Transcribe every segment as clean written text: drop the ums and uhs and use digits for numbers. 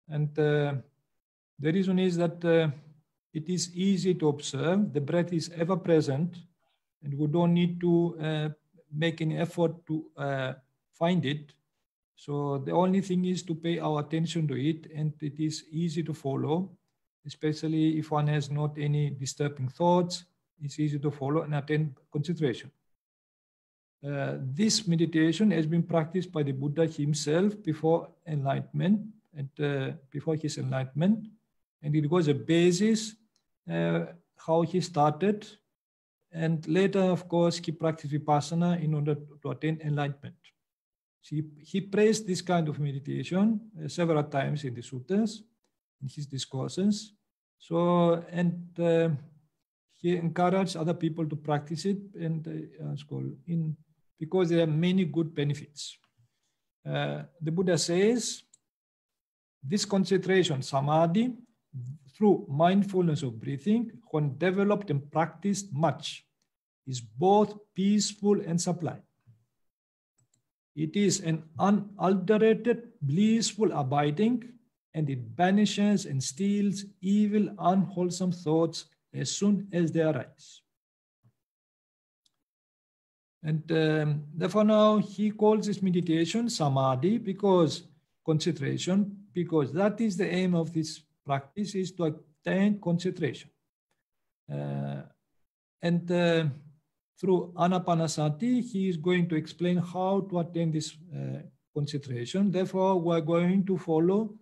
And the reason is that it is easy to observe. The breath is ever present, and we don't need to make any effort to find it. So the only thing is to pay our attention to it, and it is easy to follow, especially if one has not any disturbing thoughts. It's easy to follow and attain concentration. This meditation has been practiced by the Buddha himself before enlightenment and before his enlightenment, and it was a basis how he started. And later, of course, he practiced vipassana in order to attain enlightenment. He praised this kind of meditation several times in the suttas, in his discourses. So, and he encouraged other people to practice it, and because there are many good benefits. The Buddha says, this concentration, Samādhi, through mindfulness of breathing, when developed and practiced much, is both peaceful and sublime. It is an unadulterated, blissful abiding, and it banishes and steals evil, unwholesome thoughts as soon as they arise. And therefore now he calls this meditation Samādhi, because concentration, because that is the aim of this practice, is to attain concentration. Through Ānāpānasati, he is going to explain how to attain this concentration. Therefore, we are going to follow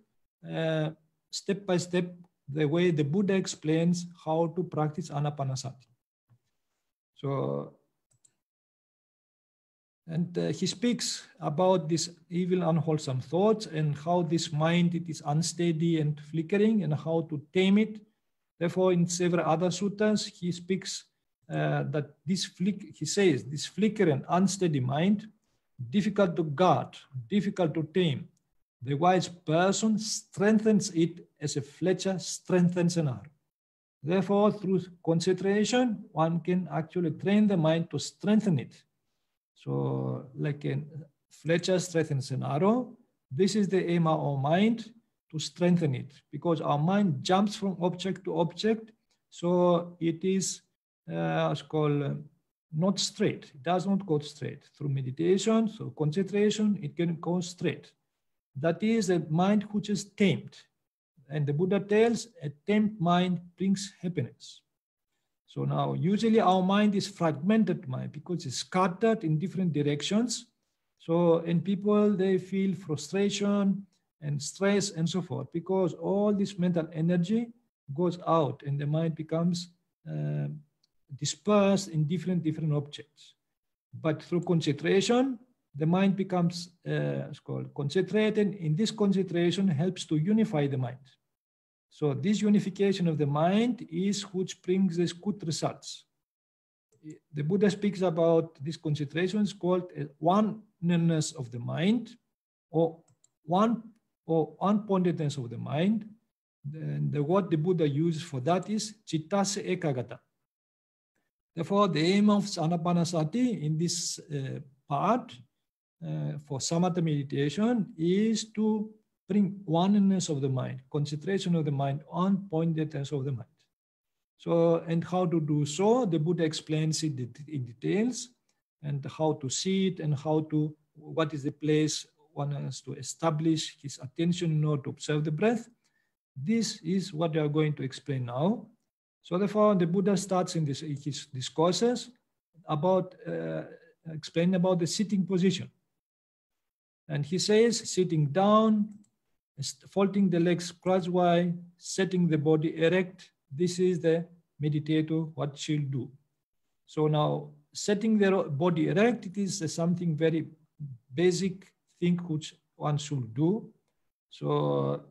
step by step the way the Buddha explains how to practice Ānāpānasati. So, and he speaks about this evil, unwholesome thoughts and how this mind, it is unsteady and flickering, and how to tame it. Therefore, in several other suttas, he speaks that he says, this flickering, unsteady mind, difficult to guard, difficult to tame. The wise person strengthens it as a fletcher strengthens an arrow. Therefore, through concentration, one can actually train the mind to strengthen it. So, like a fletcher strengthens an arrow, this is the aim of our mind, to strengthen it, because our mind jumps from object to object. So it is not straight. It does not go straight. Through meditation, so concentration, it can go straight. That is a mind which is tamed. And the Buddha tells, a tamed mind brings happiness. So now, usually our mind is fragmented mind, because it's scattered in different directions. So, and people, they feel frustration and stress and so forth, because all this mental energy goes out and the mind becomes dispersed in different objects. But through concentration, the mind becomes concentrated. In this concentration helps to unify the mind. So this unification of the mind is which brings these good results. The Buddha speaks about this concentration is called oneness of the mind, or one-pointedness of the mind. And the word the Buddha uses for that is cittase ekagata. Therefore, the aim of Ānāpānasati in this part for samatha meditation is to bring oneness of the mind, concentration of the mind, on pointedness of the mind. So, and how to do so, the Buddha explains it in details, and how to see it, and what is the place one has to establish his attention in order to observe the breath. This is what we are going to explain now. So therefore, the Buddha starts in his discourses about explaining about the sitting position. And he says, sitting down, folding the legs crosswise, setting the body erect. This is the meditator, what she'll do. So now, setting the body erect, it is something very basic thing which one should do. So,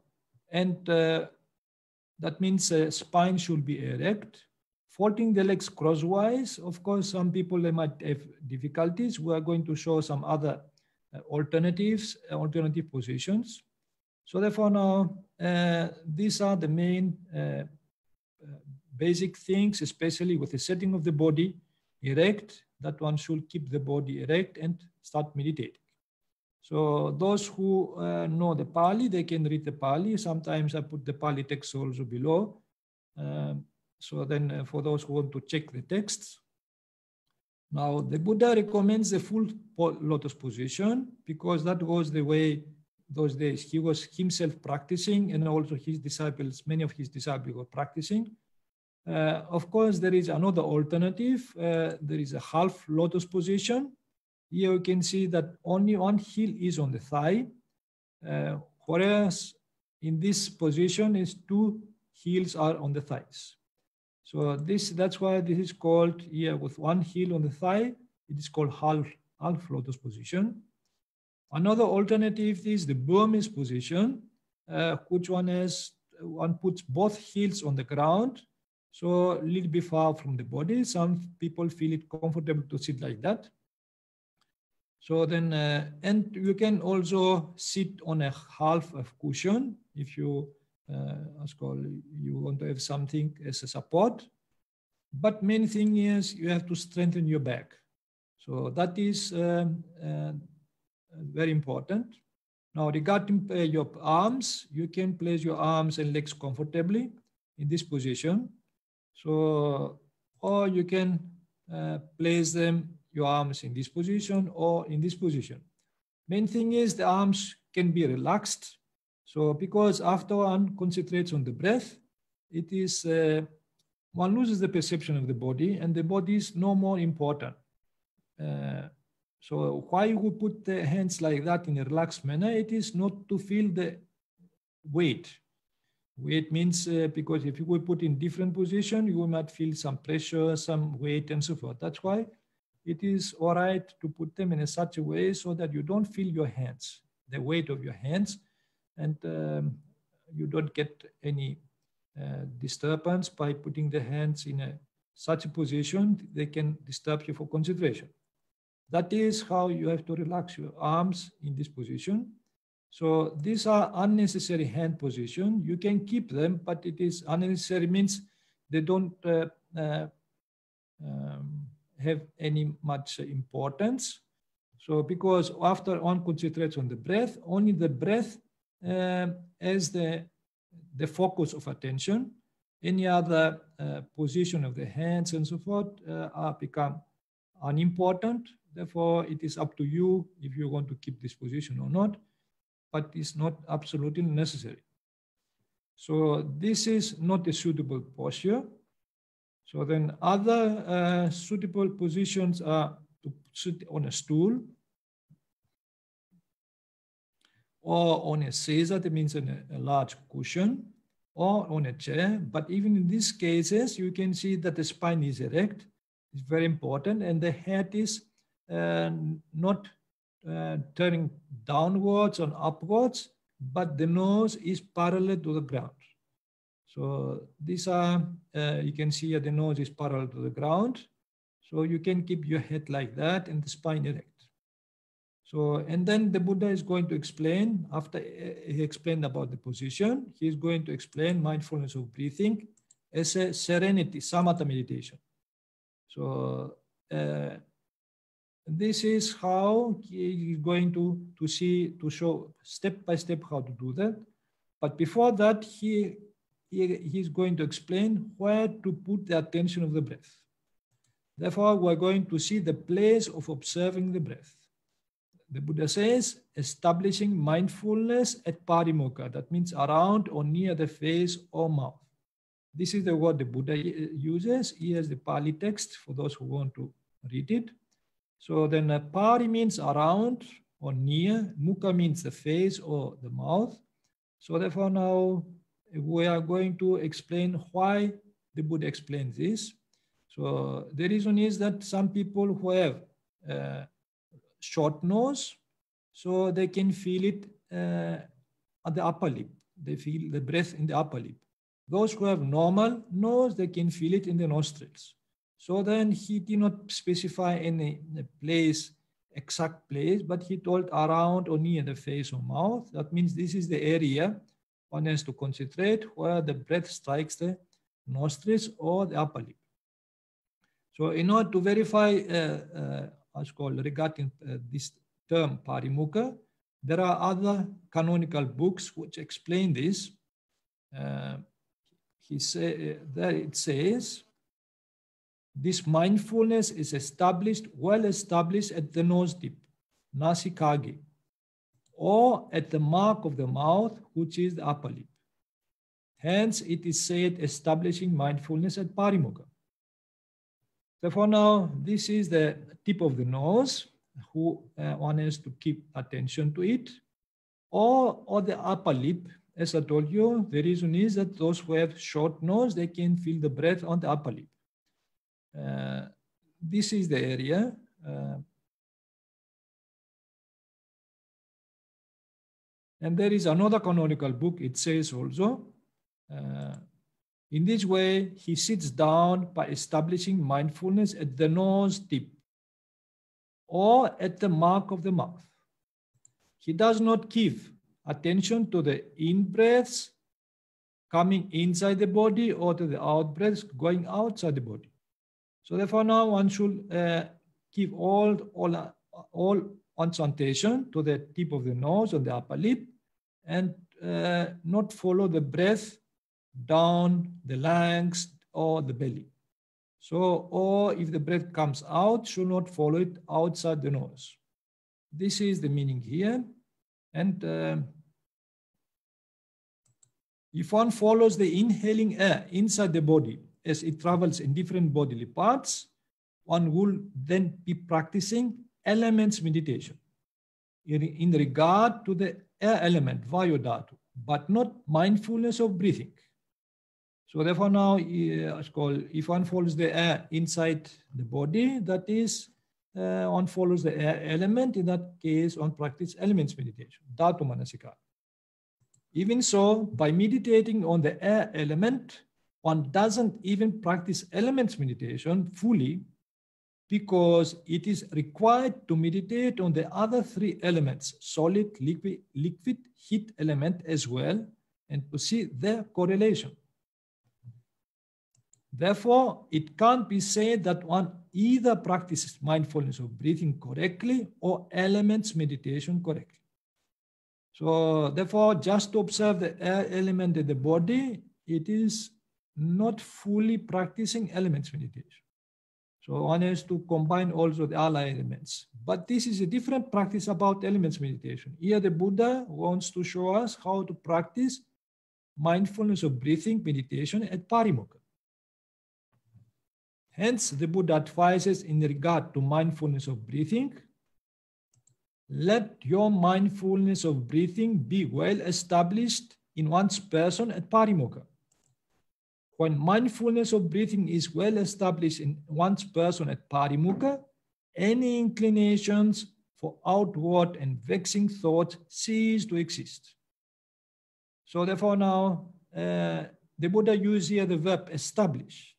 and that means spine should be erect. Folding the legs crosswise, of course, some people, they might have difficulties. We are going to show some other alternative positions. So therefore now, these are the main basic things, especially with the setting of the body erect, that one should keep the body erect and start meditating. So those who know the Pāli, they can read the Pāli. Sometimes I put the Pāli text also below. So then for those who want to check the texts. Now the Buddha recommends the full lotus position because that was the way those days he was himself practicing, and also his disciples, many of his disciples were practicing. Of course, there is another alternative. There is a half lotus position. Here you can see that only one heel is on the thigh, whereas in this position is two heels are on the thighs. So that's why this is called here with one heel on the thigh. It is called half lotus position. Another alternative is the Burmese position, which one puts both heels on the ground, so a little bit far from the body. Some people feel it comfortable to sit like that. So then, and you can also sit on a half of cushion if you, you want to have something as a support. But main thing is you have to strengthen your back. So that is very important. Now regarding your arms, you can place your arms and legs comfortably in this position. So, or you can place them, your arms in this position or in this position. Main thing is the arms can be relaxed. So because after one concentrates on the breath, it is, one loses the perception of the body and the body is no more important. So why we put the hands like that in a relaxed manner? It is not to feel the weight. Weight means because if you will put in different position, you might feel some pressure, some weight and so forth. That's why it is all right to put them in such a way so that you don't feel your hands, the weight of your hands, and you don't get any disturbance by putting the hands in such a position. They can disturb you for concentration. That is how you have to relax your arms in this position. So these are unnecessary hand position. You can keep them, but it is unnecessary means they don't have any much importance. So because after one concentrates on the breath, only the breath as the focus of attention. Any other position of the hands and so forth become unimportant. Therefore, it is up to you if you want to keep this position or not, but it's not absolutely necessary. So this is not a suitable posture. So then other suitable positions are to sit on a stool or on a seiza, that means on a large cushion, or on a chair. But even in these cases, you can see that the spine is erect. It's very important, and the head is not turning downwards or upwards, but the nose is parallel to the ground. So these are, you can see here the nose is parallel to the ground. So you can keep your head like that and the spine erect. So, and then the Buddha is going to explain, after he explained about the position, he is going to explain mindfulness of breathing as a serenity, samatha meditation. So this is how he is going to show step by step how to do that. But before that, he is going to explain where to put the attention of the breath. Therefore, we are going to see the place of observing the breath. The Buddha says, establishing mindfulness at parimukha. That means around or near the face or mouth. This is the word the Buddha uses. Here's the Pāli text for those who want to read it. So then pari means around or near. Mukha means the face or the mouth. So therefore now we are going to explain why the Buddha explains this. So the reason is that some people who have short nose, so they can feel it at the upper lip. They feel the breath in the upper lip. Those who have normal nose, they can feel it in the nostrils. So then he did not specify any place, exact place, but he told around or near the face or mouth. That means this is the area one has to concentrate where the breath strikes the nostrils or the upper lip. So in order to verify regarding this term parimukha, There are other canonical books which explain this. There it says, this mindfulness is established, well established at the nose tip, nasikage, or at the mark of the mouth, which is the upper lip. Hence, it is said establishing mindfulness at Parimukha. Therefore, now this is the tip of the nose, who one has to keep attention to it, or the upper lip. As I told you, the reason is that those who have short nose, they can feel the breath on the upper lip. This is the area. And there is another canonical book, it says also, in this way, he sits down by establishing mindfulness at the nose tip or at the mark of the mouth. He does not give attention to the in-breaths coming inside the body or to the out-breaths going outside the body. So therefore now one should give all one's attention to the tip of the nose or the upper lip and not follow the breath down the lungs or the belly. So, or if the breath comes out, should not follow it outside the nose. This is the meaning here. And if one follows the inhaling air inside the body as it travels in different bodily parts, one will then be practicing elements meditation in regard to the air element, vayu dhatu, but not mindfulness of breathing. So therefore now it's called, if one follows the air inside the body, that is, one follows the air element. In that case, one practices elements meditation, dhatu manasikara. Even so, by meditating on the air element, one doesn't even practice elements meditation fully, because it is required to meditate on the other three elements, solid, liquid, heat element as well, and to see their correlation. Therefore, it can't be said that one either practices mindfulness of breathing correctly or elements meditation correctly. So therefore, just to observe the air element in the body, it is not fully practicing elements meditation. So one has to combine also the other elements. But this is a different practice about elements meditation. Here the Buddha wants to show us how to practice mindfulness of breathing meditation at Parimukha. Hence, the Buddha advises in regard to mindfulness of breathing, let your mindfulness of breathing be well established in one's person at Parimukha. When mindfulness of breathing is well established in one's person at Parimukha, any inclinations for outward and vexing thoughts cease to exist. So therefore now, the Buddha uses here the verb establish.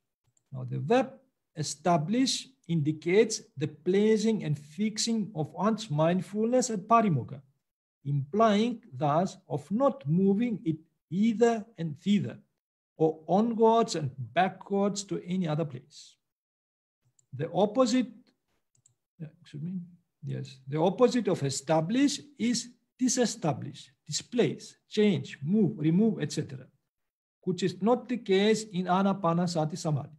Now the verb establish indicates the placing and fixing of one's mindfulness at Parimukha, implying thus of not moving it either and thither, or onwards and backwards to any other place. The opposite, the opposite of establish is disestablish, displace, change, move, remove, etc., which is not the case in Ānāpānasati Samādhi.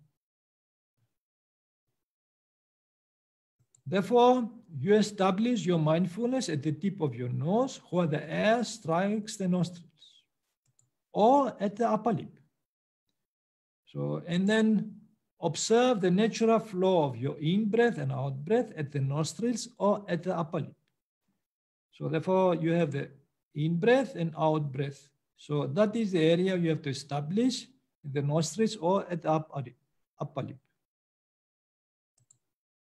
Therefore, you establish your mindfulness at the tip of your nose where the air strikes the nostrils, or at the upper lip. So, and then observe the natural flow of your in-breath and out-breath at the nostrils or at the upper lip. So therefore, you have the in-breath and out-breath. So that is the area you have to establish in the nostrils or at the upper lip.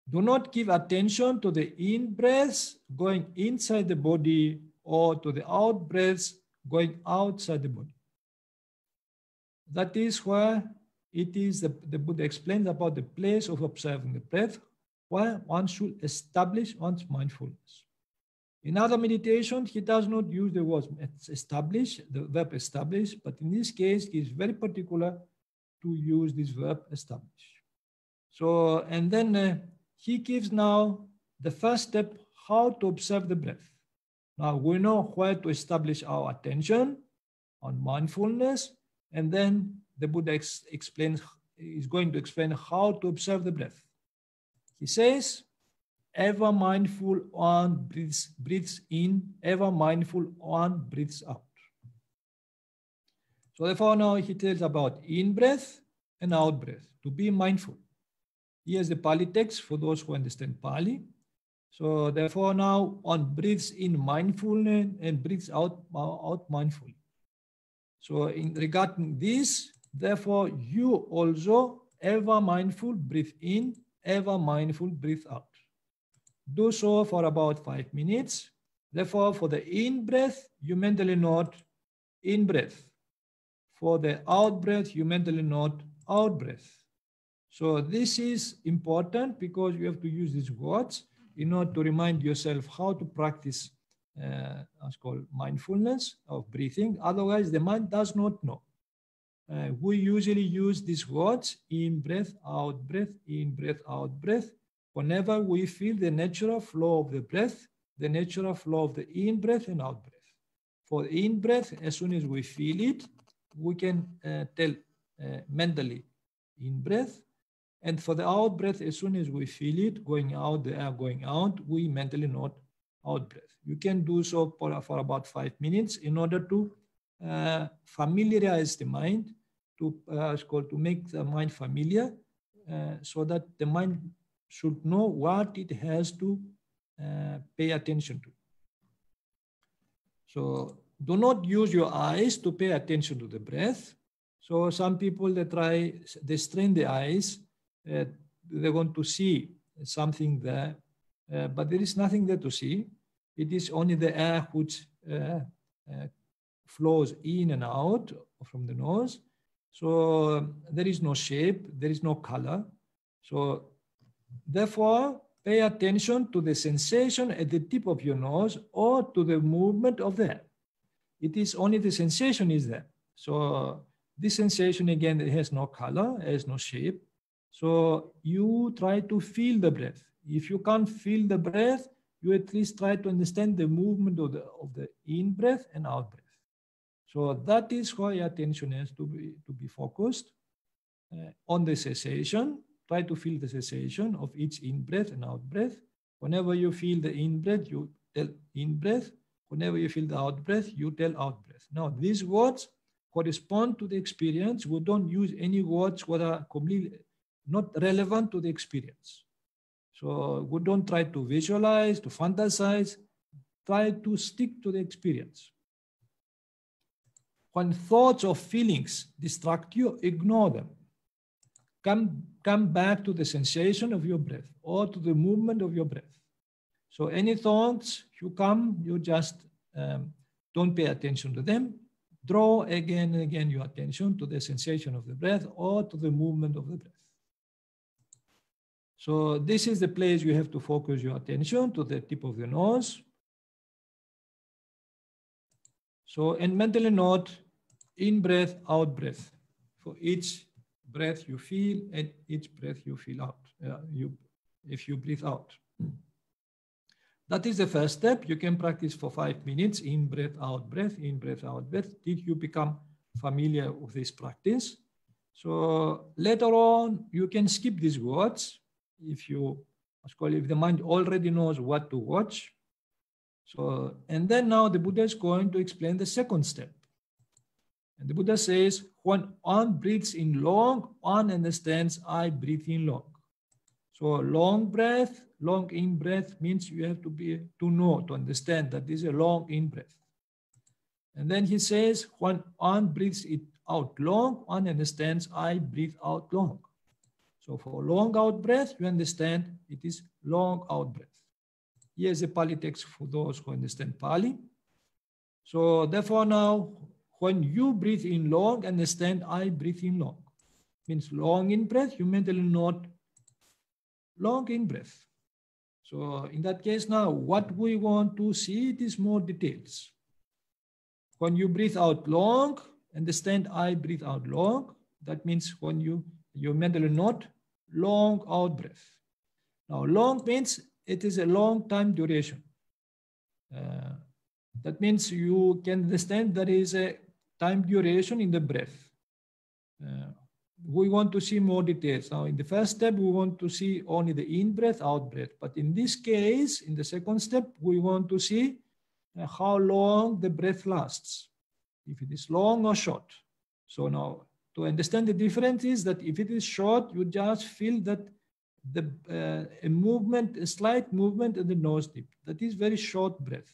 Do not give attention to the in-breaths going inside the body or to the out-breaths going outside the body. That is where it is the Buddha explains about the place of observing the breath, where one should establish one's mindfulness. In other meditation, he does not use the word establish, the verb establish, but in this case, he is very particular to use this verb establish. So, and then he gives now the first step, how to observe the breath. Now we know where to establish our attention on mindfulness, and then the Buddha is going to explain how to observe the breath. He says, ever mindful one breathes in, ever mindful one breathes out. So therefore now he tells about in-breath and out-breath, to be mindful. Here's the Pāli text for those who understand Pāli. So therefore now one breathes in mindfulness and breathes out mindfully. So in regarding this, therefore you also ever mindful breathe in, ever mindful breathe out. Do so for about 5 minutes. Therefore for the in-breath, you mentally note in-breath. For the out-breath, you mentally note out-breath. So this is important because you have to use these words in order to remind yourself how to practice what's called mindfulness of breathing. Otherwise, the mind does not know. We usually use these words, in-breath, out-breath, in-breath, out-breath. Whenever we feel the natural flow of the breath, the natural flow of the in-breath and out-breath. For the in-breath, as soon as we feel it, we can tell mentally in-breath. And for the out-breath, as soon as we feel it going out, the air going out, we mentally note out-breath. You can do so for about 5 minutes in order to familiarize the mind, to make the mind familiar, so that the mind should know what it has to pay attention to. So do not use your eyes to pay attention to the breath. So some people, they strain the eyes, they want to see something there, but there is nothing there to see. It is only the air which flows in and out from the nose. So there is no shape, there is no color. So therefore, pay attention to the sensation at the tip of your nose or to the movement of the air. It is only the sensation is there. So this sensation, again, it has no color, it has no shape. So you try to feel the breath. If you can't feel the breath, you at least try to understand the movement of the in-breath and out-breath. So that is why your attention has to be focused on the cessation. Try to feel the cessation of each in-breath and out-breath. Whenever you feel the in-breath, you tell in-breath. Whenever you feel the out-breath, you tell out-breath. Now, these words correspond to the experience. We don't use any words that are completely not relevant to the experience. So we don't try to visualize, to fantasize. Try to stick to the experience. When thoughts or feelings distract you, ignore them. Come back to the sensation of your breath or to the movement of your breath. So any thoughts, you just don't pay attention to them. Draw again and again your attention to the sensation of the breath or to the movement of the breath. So this is the place you have to focus your attention, to the tip of the nose. So, and mentally note in breath, out breath. For each breath you feel and each breath you feel out, if you breathe out. That is the first step. You can practice for 5 minutes, in breath, out breath, in breath, out breath, till you become familiar with this practice. So later on, you can skip these words if the mind already knows what to watch. So, and then now the Buddha is going to explain the second step. And the Buddha says, when one breathes in long, one understands I breathe in long. So long breath, long in breath means you have to know, to understand that this is a long in breath. And then he says, when one breathes it out long, one understands I breathe out long. So for long out breath, you understand it is long out breath. Here's a Pāli text for those who understand Pāli. So therefore now, when you breathe in long, understand I breathe in long. Means long in breath, you mentally note long in breath. So in that case now, what we want to see it is more details. When you breathe out long, understand I breathe out long. That means when you mentally note long out breath. Now long means it is a long time duration. That means you can understand there is a time duration in the breath. We want to see more details. Now, in the first step, we want to see only the in-breath, out-breath. But in this case, in the second step, we want to see how long the breath lasts, if it is long or short. So now, to understand the difference is that if it is short, you just feel that a movement, a slight movement in the nose tip. That is very short breath.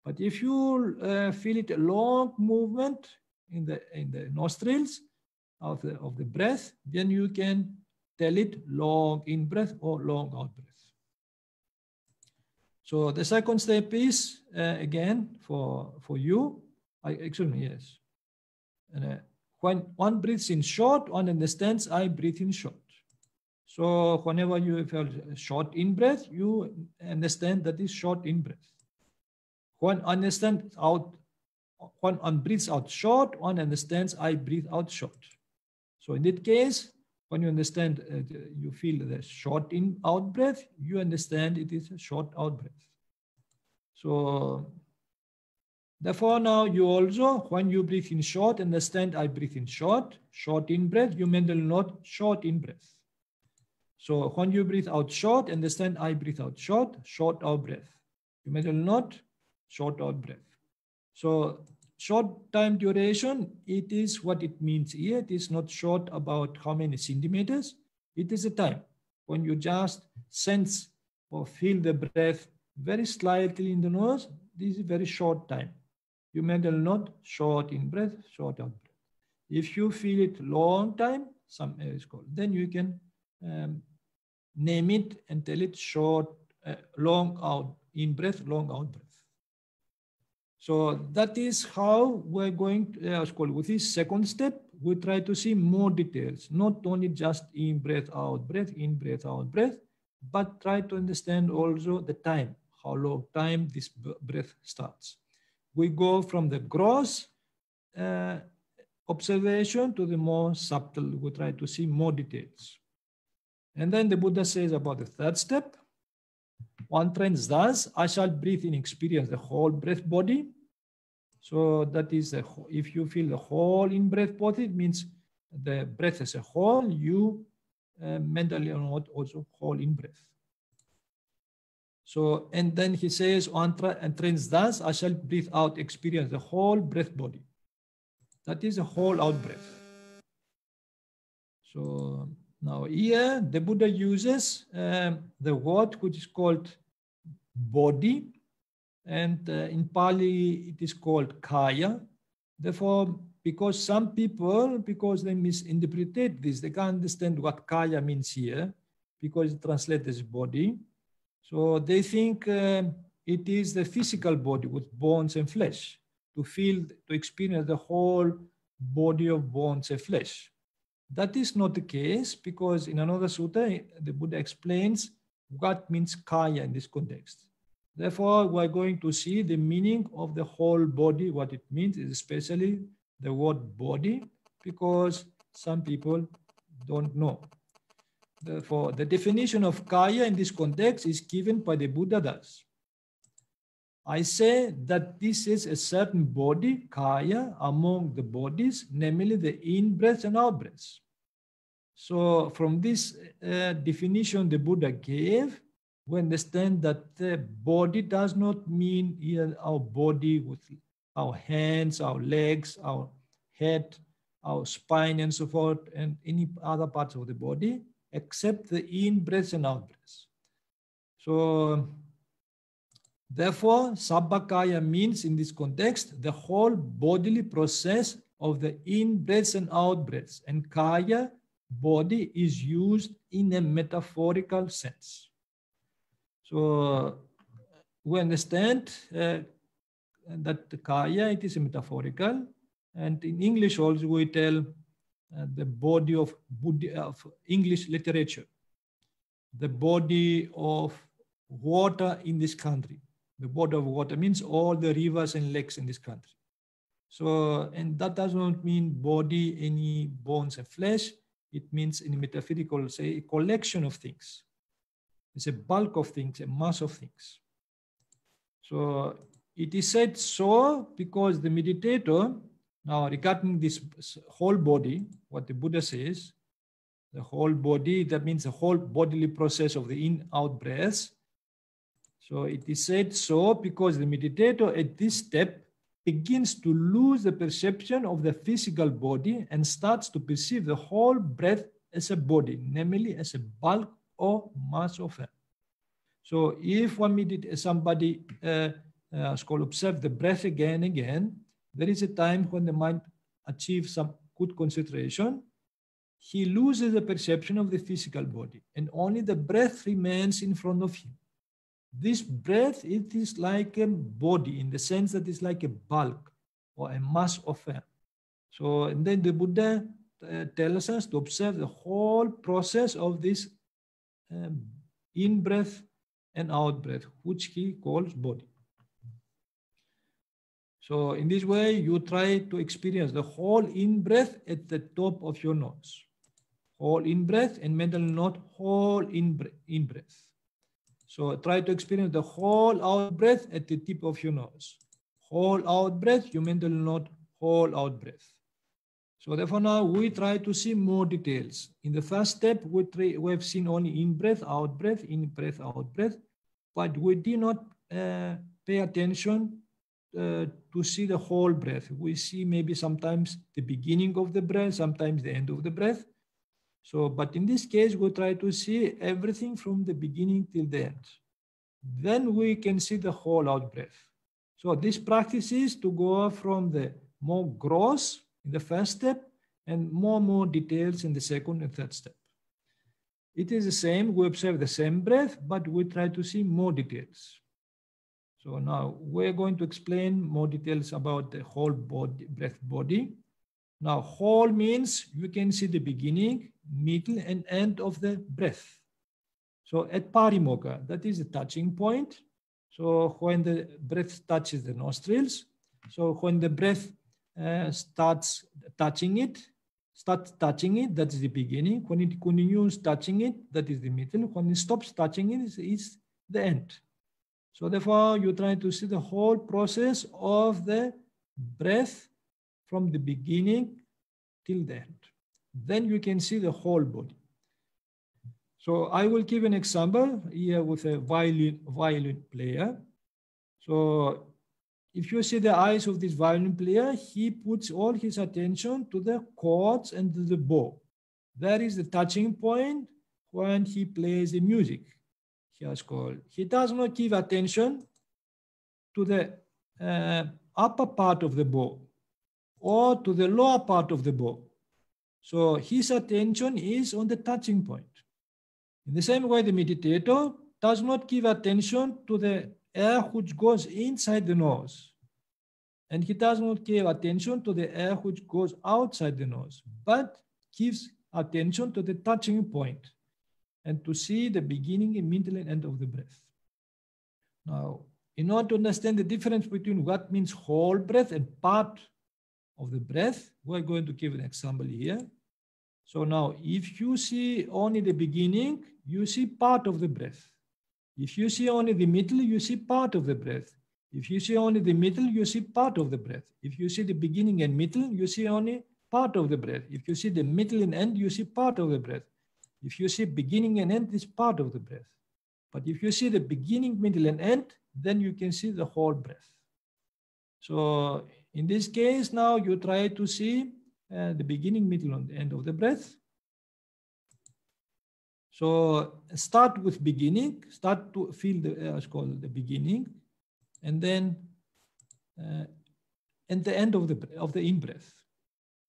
But if you feel it a long movement in the nostrils, of the breath, then you can tell it long in breath or long out breath. So the second step is again for you. Excuse me, yes. When one breathes in short, one understands I breathe in short. So whenever you feel short in breath, you understand that is short in breath. When one breathes out short, one understands I breathe out short. So in that case, when you understand, you feel the short in out breath, you understand it is a short out breath. So therefore now you also, when you breathe in short, understand I breathe in short in breath, you mentally note short in breath. So when you breathe out short, understand I breathe out short out breath. You mentally note short out breath. So short time duration, it is what it means here. It is not short about how many centimeters. It is a time when you just sense or feel the breath very slightly in the nose. This is a very short time. You mentally note short in breath, short out breath. If you feel it long time, some is called, then you can name it and tell it short, long out in breath, long out breath. So that is how we're going to, with this second step, we try to see more details, not only just in breath, out breath, but try to understand also the time, how long time this breath starts. We go from the gross observation to the more subtle. We try to see more details. And then the Buddha says about the third step, one trains thus, I shall breathe in experience the whole breath body. So that is, if you feel the whole in breath body, it means the breath as a whole, you mentally note also whole in breath. So, and then he says, and trains thus, I shall breathe out, experience the whole breath body. That is a whole out breath. So now here, the Buddha uses the word which is called body. And in Pāli, it is called kaya. Therefore, because some people, because they misinterpret this, they can't understand what kaya means here, because it translates as body. So they think it is the physical body with bones and flesh, to feel, to experience the whole body of bones and flesh. That is not the case, because in another sutta, the Buddha explains what means kaya in this context. Therefore, we're going to see the meaning of the whole body, what it means, especially the word body, because some people don't know. Therefore, the definition of kaya in this context is given by the Buddha thus. I say that this is a certain body, kaya, among the bodies, namely the in-breath and out-breath. So from this definition the Buddha gave, we understand that the body does not mean here our body with our hands, our legs, our head, our spine, and so forth, and any other parts of the body, except the in-breath and out-breath. So, therefore, Sabba-kā means in this context the whole bodily process of the in-breath and out-breath, and kaya, body, is used in a metaphorical sense. So we understand that the kaya, it is metaphorical, and in English also we tell the body of English literature, the body of water in this country. The body of water means all the rivers and lakes in this country. So, and that does not mean body, any bones and flesh. It means in metaphysical, say, a collection of things. It's a bulk of things, a mass of things. So it is said so because the meditator, now regarding this whole body, what the Buddha says, the whole body, that means the whole bodily process of the in-out breaths. So it is said so because the meditator at this step begins to lose the perception of the physical body and starts to perceive the whole breath as a body, namely as a bulk or mass of air. So if somebody observe the breath again and again, there is a time when the mind achieves some good concentration. He loses the perception of the physical body and only the breath remains in front of him. This breath, it is like a body in the sense that it's like a bulk or a mass of air. So, and then the Buddha tells us to observe the whole process of this in-breath and out-breath, which he calls body. So in this way, you try to experience the whole in-breath at the top of your nose. Whole in-breath and mentally not whole in-breath. So try to experience the whole out-breath at the tip of your nose. Whole out-breath, you mentally not whole out-breath. So therefore now we try to see more details. In the first step, we have seen only in-breath, out-breath, in-breath, out-breath, but we did not pay attention to see the whole breath. We see maybe sometimes the beginning of the breath, sometimes the end of the breath. So, but in this case, we try to see everything from the beginning till the end. Then we can see the whole out breath. So this practice is to go from the more gross in the first step and more details in the second and third step. It is the same, we observe the same breath, but we try to see more details. So now we're going to explain more details about the whole body, breath body. Now whole means you can see the beginning, middle and end of the breath. So at Parimokkha, that is the touching point. So when the breath touches the nostrils, so when the breath starts touching it, that is the beginning. When it continues touching it, that is the middle. When it stops touching it, it's the end. So therefore, you try to see the whole process of the breath from the beginning till the end. Then you can see the whole body. So I will give an example here with a violin player. So if you see the eyes of this violin player, he puts all his attention to the chords and to the bow. That is the touching point when he plays the music. He does not give attention to the upper part of the bow or to the lower part of the bow. So his attention is on the touching point. In the same way, the meditator does not give attention to the air which goes inside the nose. And he does not give attention to the air which goes outside the nose, but gives attention to the touching point and to see the beginning and middle and end of the breath. Now, in order to understand the difference between what means whole breath and part of the breath, we're going to give an example here. So now, if you see only the beginning, you see part of the breath. If you see only the middle, you see part of the breath. If you see only the middle, you see part of the breath. If you see the beginning and middle, you see only part of the breath. If you see the middle and end, you see part of the breath. If you see beginning and end, it's part of the breath. But if you see the beginning, middle, and end, then you can see the whole breath. So in this case, now you try to see the beginning, middle, and end of the breath. So start with beginning, start to feel the beginning, and then and the end of the in-breath.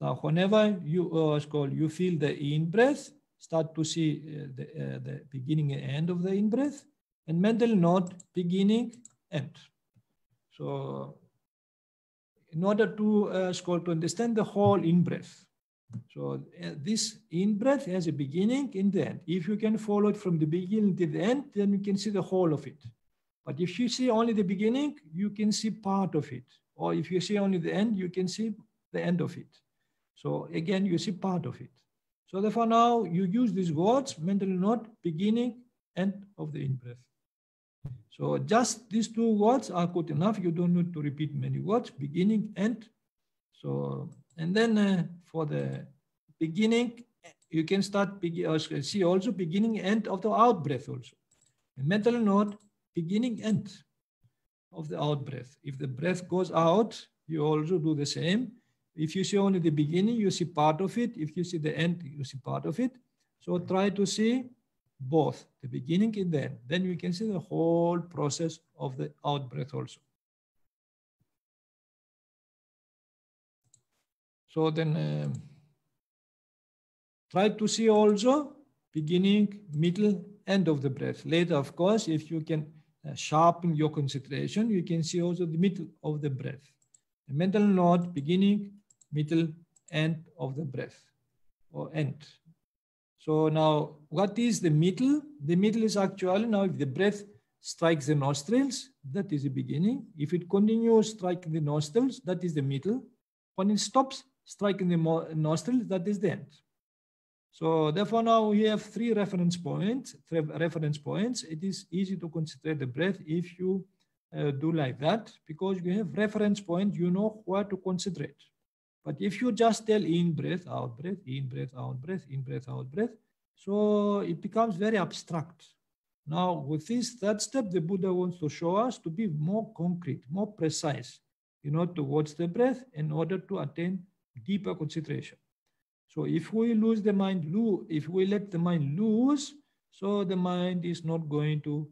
Now, whenever you feel the in-breath, start to see the beginning and end of the in-breath, and mental note beginning, end. So in order to understand the whole in-breath, so this in-breath has a beginning and the end. If you can follow it from the beginning to the end, then you can see the whole of it. But if you see only the beginning, you can see part of it. Or if you see only the end, you can see the end of it. So again, you see part of it. So therefore now you use these words, mentally note, beginning, end of the in-breath. So just these two words are good enough. You don't need to repeat many words, beginning, end. So, and then for the beginning, you can start, see also beginning, end of the out breath also. A mental note, beginning, end of the out breath. If the breath goes out, you also do the same. If you see only the beginning, you see part of it. If you see the end, you see part of it. So try to see both, the beginning and the end. Then you can see the whole process of the out breath also. So then try to see also beginning, middle, end of the breath. Later, of course, if you can sharpen your concentration, you can see also the middle of the breath. A mental note, beginning, middle, end of the breath, or end. So now, what is the middle? The middle is actually now if the breath strikes the nostrils, that is the beginning. If it continues striking the nostrils, that is the middle. When it stops striking the nostrils, that is the end. So therefore now we have three reference points. It is easy to concentrate the breath if you do like that, because you have reference point, you know where to concentrate. But if you just tell in breath, out breath, in breath, out breath, in breath, out breath, so it becomes very abstract. Now with this third step, the Buddha wants to show us to be more concrete, more precise, towards the breath in order to attain deeper concentration. So if we lose the mind, if we let the mind loose, so the mind is not going to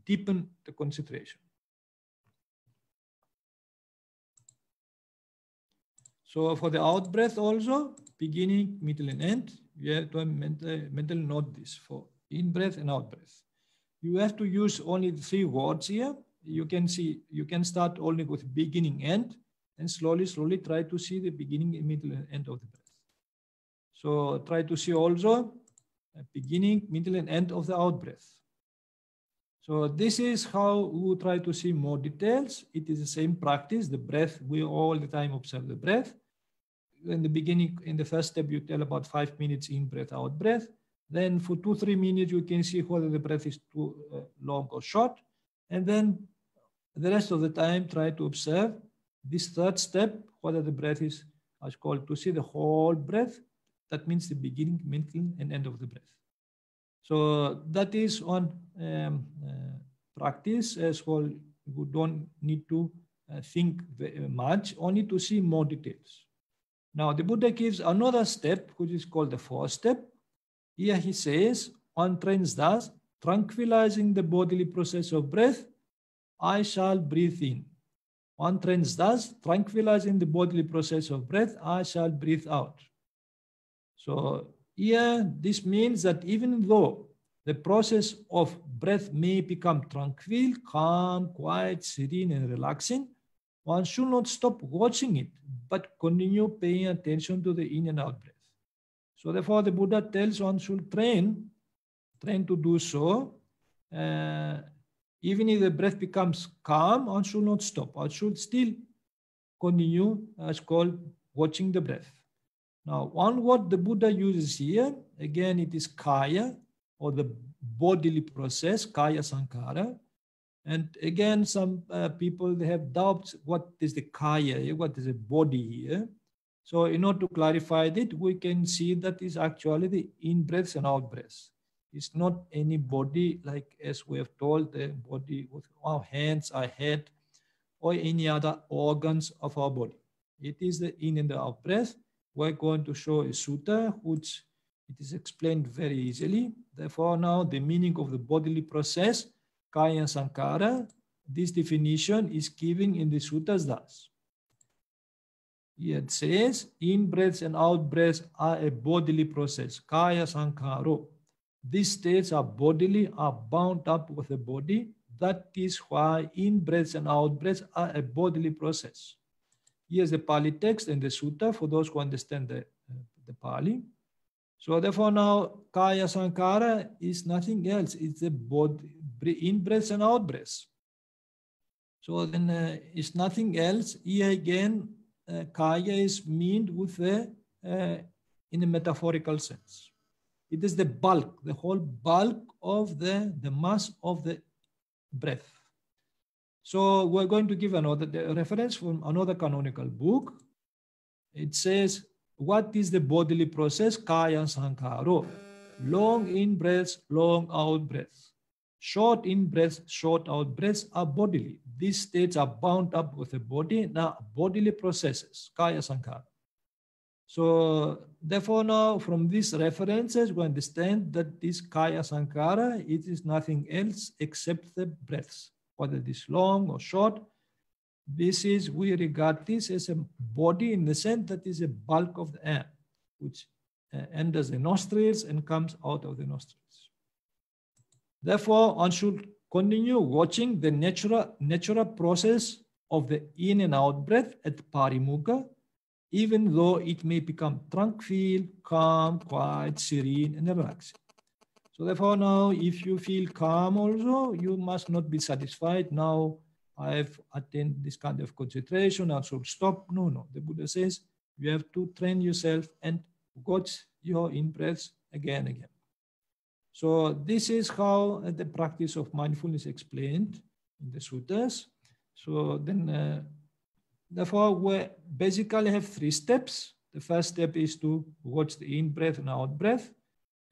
deepen the concentration. So for the out breath also, beginning, middle, and end, you have to mentally note this for in breath and out breath. You have to use only the three words here. You can see, you can start only with beginning, end, and slowly try to see the beginning, middle, and end of the breath. So try to see also beginning, middle, and end of the out breath. So this is how we try to see more details. It is the same practice, the breath. We all the time observe the breath. In the beginning, in the first step, you tell about 5 minutes in breath, out breath. Then for 2-3 minutes, you can see whether the breath is too long or short. And then the rest of the time, try to observe this third step, whether the breath is called to see the whole breath. That means the beginning, middle, and end of the breath. So that is on practice as well. You don't need to think very much, only to see more details. Now the Buddha gives another step, which is called the fourth step. Here he says, one trains thus, tranquilizing the bodily process of breath, I shall breathe in. One trains thus, tranquilizing the bodily process of breath, I shall breathe out. So here, this means that even though the process of breath may become tranquil, calm, quiet, serene, and relaxing, one should not stop watching it, but continue paying attention to the in and out breath. So therefore, the Buddha tells one should train to do so. Even if the breath becomes calm, one should not stop. One should still continue, as called, watching the breath. Now, one word the Buddha uses here, again, it is kaya, or the bodily process, kaya sankhara. And again, some people, they have doubts, what is the kaya, what is the body here? So in order to clarify that, we can see that is actually the in-breaths and out-breaths. It's not any body, like as we have told, the body with our hands, our head, or any other organs of our body. It is the in and the out breath. We're going to show a sutta, which it is explained very easily. Therefore, now the meaning of the bodily process, kaya sankhara, this definition is given in the suttas thus. Here it says, in breaths and out breaths are a bodily process, kaya sankharo. These states are bodily, are bound up with the body. That is why in breaths and out breaths are a bodily process. Here's the Pāli text and the sutta for those who understand the Pāli. So therefore now kaya sankhara is nothing else. It's the body, in breaths and out breaths. So then it's nothing else. Here again, kaya is meant with in a metaphorical sense. It is the bulk, the whole bulk of the mass of the breath. So we're going to give another reference from another canonical book. It says, what is the bodily process? Kaya sankharo. Long in breaths, long out breaths. Short in breaths, short out breaths are bodily. These states are bound up with the body. Now, bodily processes, kaya sankhara. So therefore now from these references, we understand that this kaya sankhara, it is nothing else except the breaths, whether it is long or short. This is, we regard this as a body in the sense that is a bulk of the air, which enters the nostrils and comes out of the nostrils. Therefore, one should continue watching the natural process of the in and out breath at parimukha, even though it may become tranquil, calm, quiet, serene, and relaxing. So therefore now, if you feel calm also, you must not be satisfied. Now I've attained this kind of concentration, I should stop. No, no. The Buddha says you have to train yourself and watch your in-breaths again and again. So this is how the practice of mindfulness explained in the suttas. So then, therefore, we basically have 3 steps. The first step is to watch the in-breath and out-breath.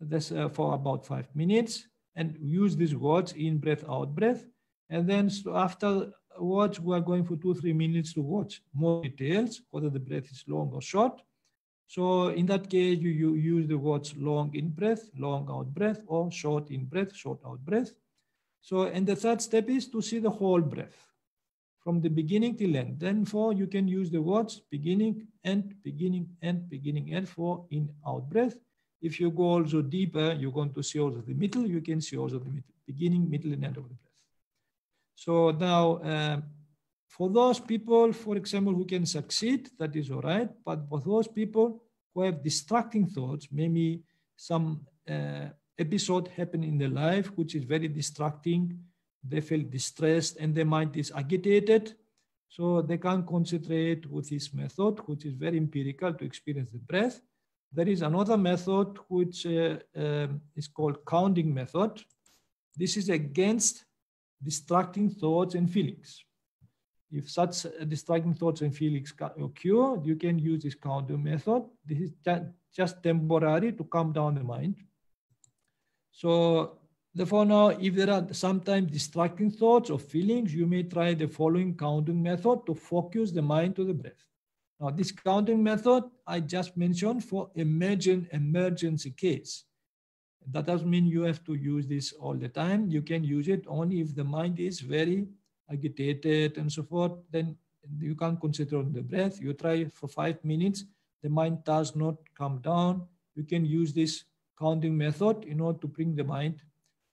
That's for about 5 minutes, and use these words, in-breath, out-breath. And then afterwards, we are going for 2-3 minutes to watch more details, whether the breath is long or short. So in that case, you use the words long in-breath, long out-breath, or short in-breath, short out-breath. So, and the third step is to see the whole breath from the beginning till end. Then you can use the words beginning, end, beginning, end, beginning, end for in-out breath. If you go also deeper, you're going to see also the middle. You can see also the middle, beginning, middle, and end of the breath. So now, for those people, for example, who can succeed, that is all right. But for those people who have distracting thoughts, maybe some episode happened in their life, which is very distracting, they feel distressed and their mind is agitated. So they can't concentrate with this method, which is very empirical to experience the breath. There is another method which is called counting method. This is against distracting thoughts and feelings. If such distracting thoughts and feelings occur, you can use this counting method. This is just temporary to calm down the mind. So therefore now, if there are sometimes distracting thoughts or feelings, you may try the following counting method to focus the mind to the breath. Now this counting method I just mentioned for emergency case. That doesn't mean you have to use this all the time. You can use it only if the mind is very agitated and so forth. Then you can't concentrate on the breath. You try for 5 minutes. The mind does not come down. You can use this counting method in order to bring the mind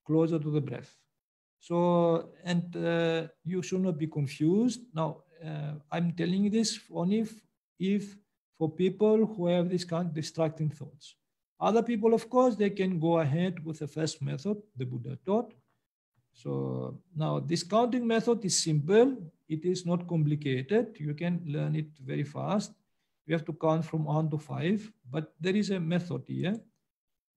closer to the breath. So, and you should not be confused. Now, I'm telling you this only if for people who have this kind of distracting thoughts. Other people, of course, they can go ahead with the first method the Buddha taught. So now this counting method is simple. It is not complicated. You can learn it very fast. You have to count from 1 to 5, but there is a method here.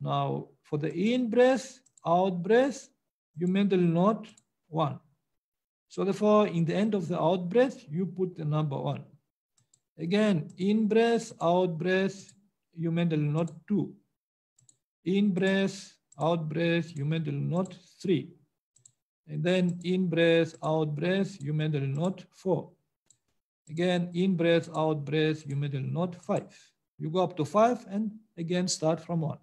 Now for the in breath, out breath, you mentally note 1. So therefore, in the end of the out breath, you put the number 1. Again, in breath, out breath, you mentally note 2. In breath, out breath, you mentally note 3. And then in breath, out breath, you mentally note 4. Again, in breath, out breath, you mentally note 5. You go up to 5 and again start from 1.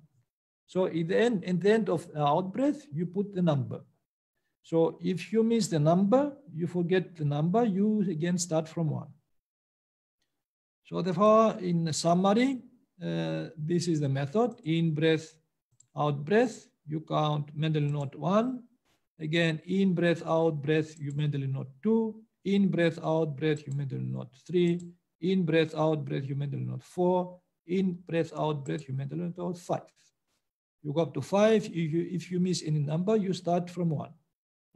So in the end of the out breath, you put the number. So if you miss the number, you forget the number, you again start from 1. So therefore, in summary, this is the method. In breath, out breath, you count mentally note 1. Again, in breath, out breath, you mentally note 2. In breath, out breath, you mentally note 3. In breath, out breath, you mentally note 4. In breath, out breath, you mentally note 5. You go up to 5. If you miss any number, you start from 1.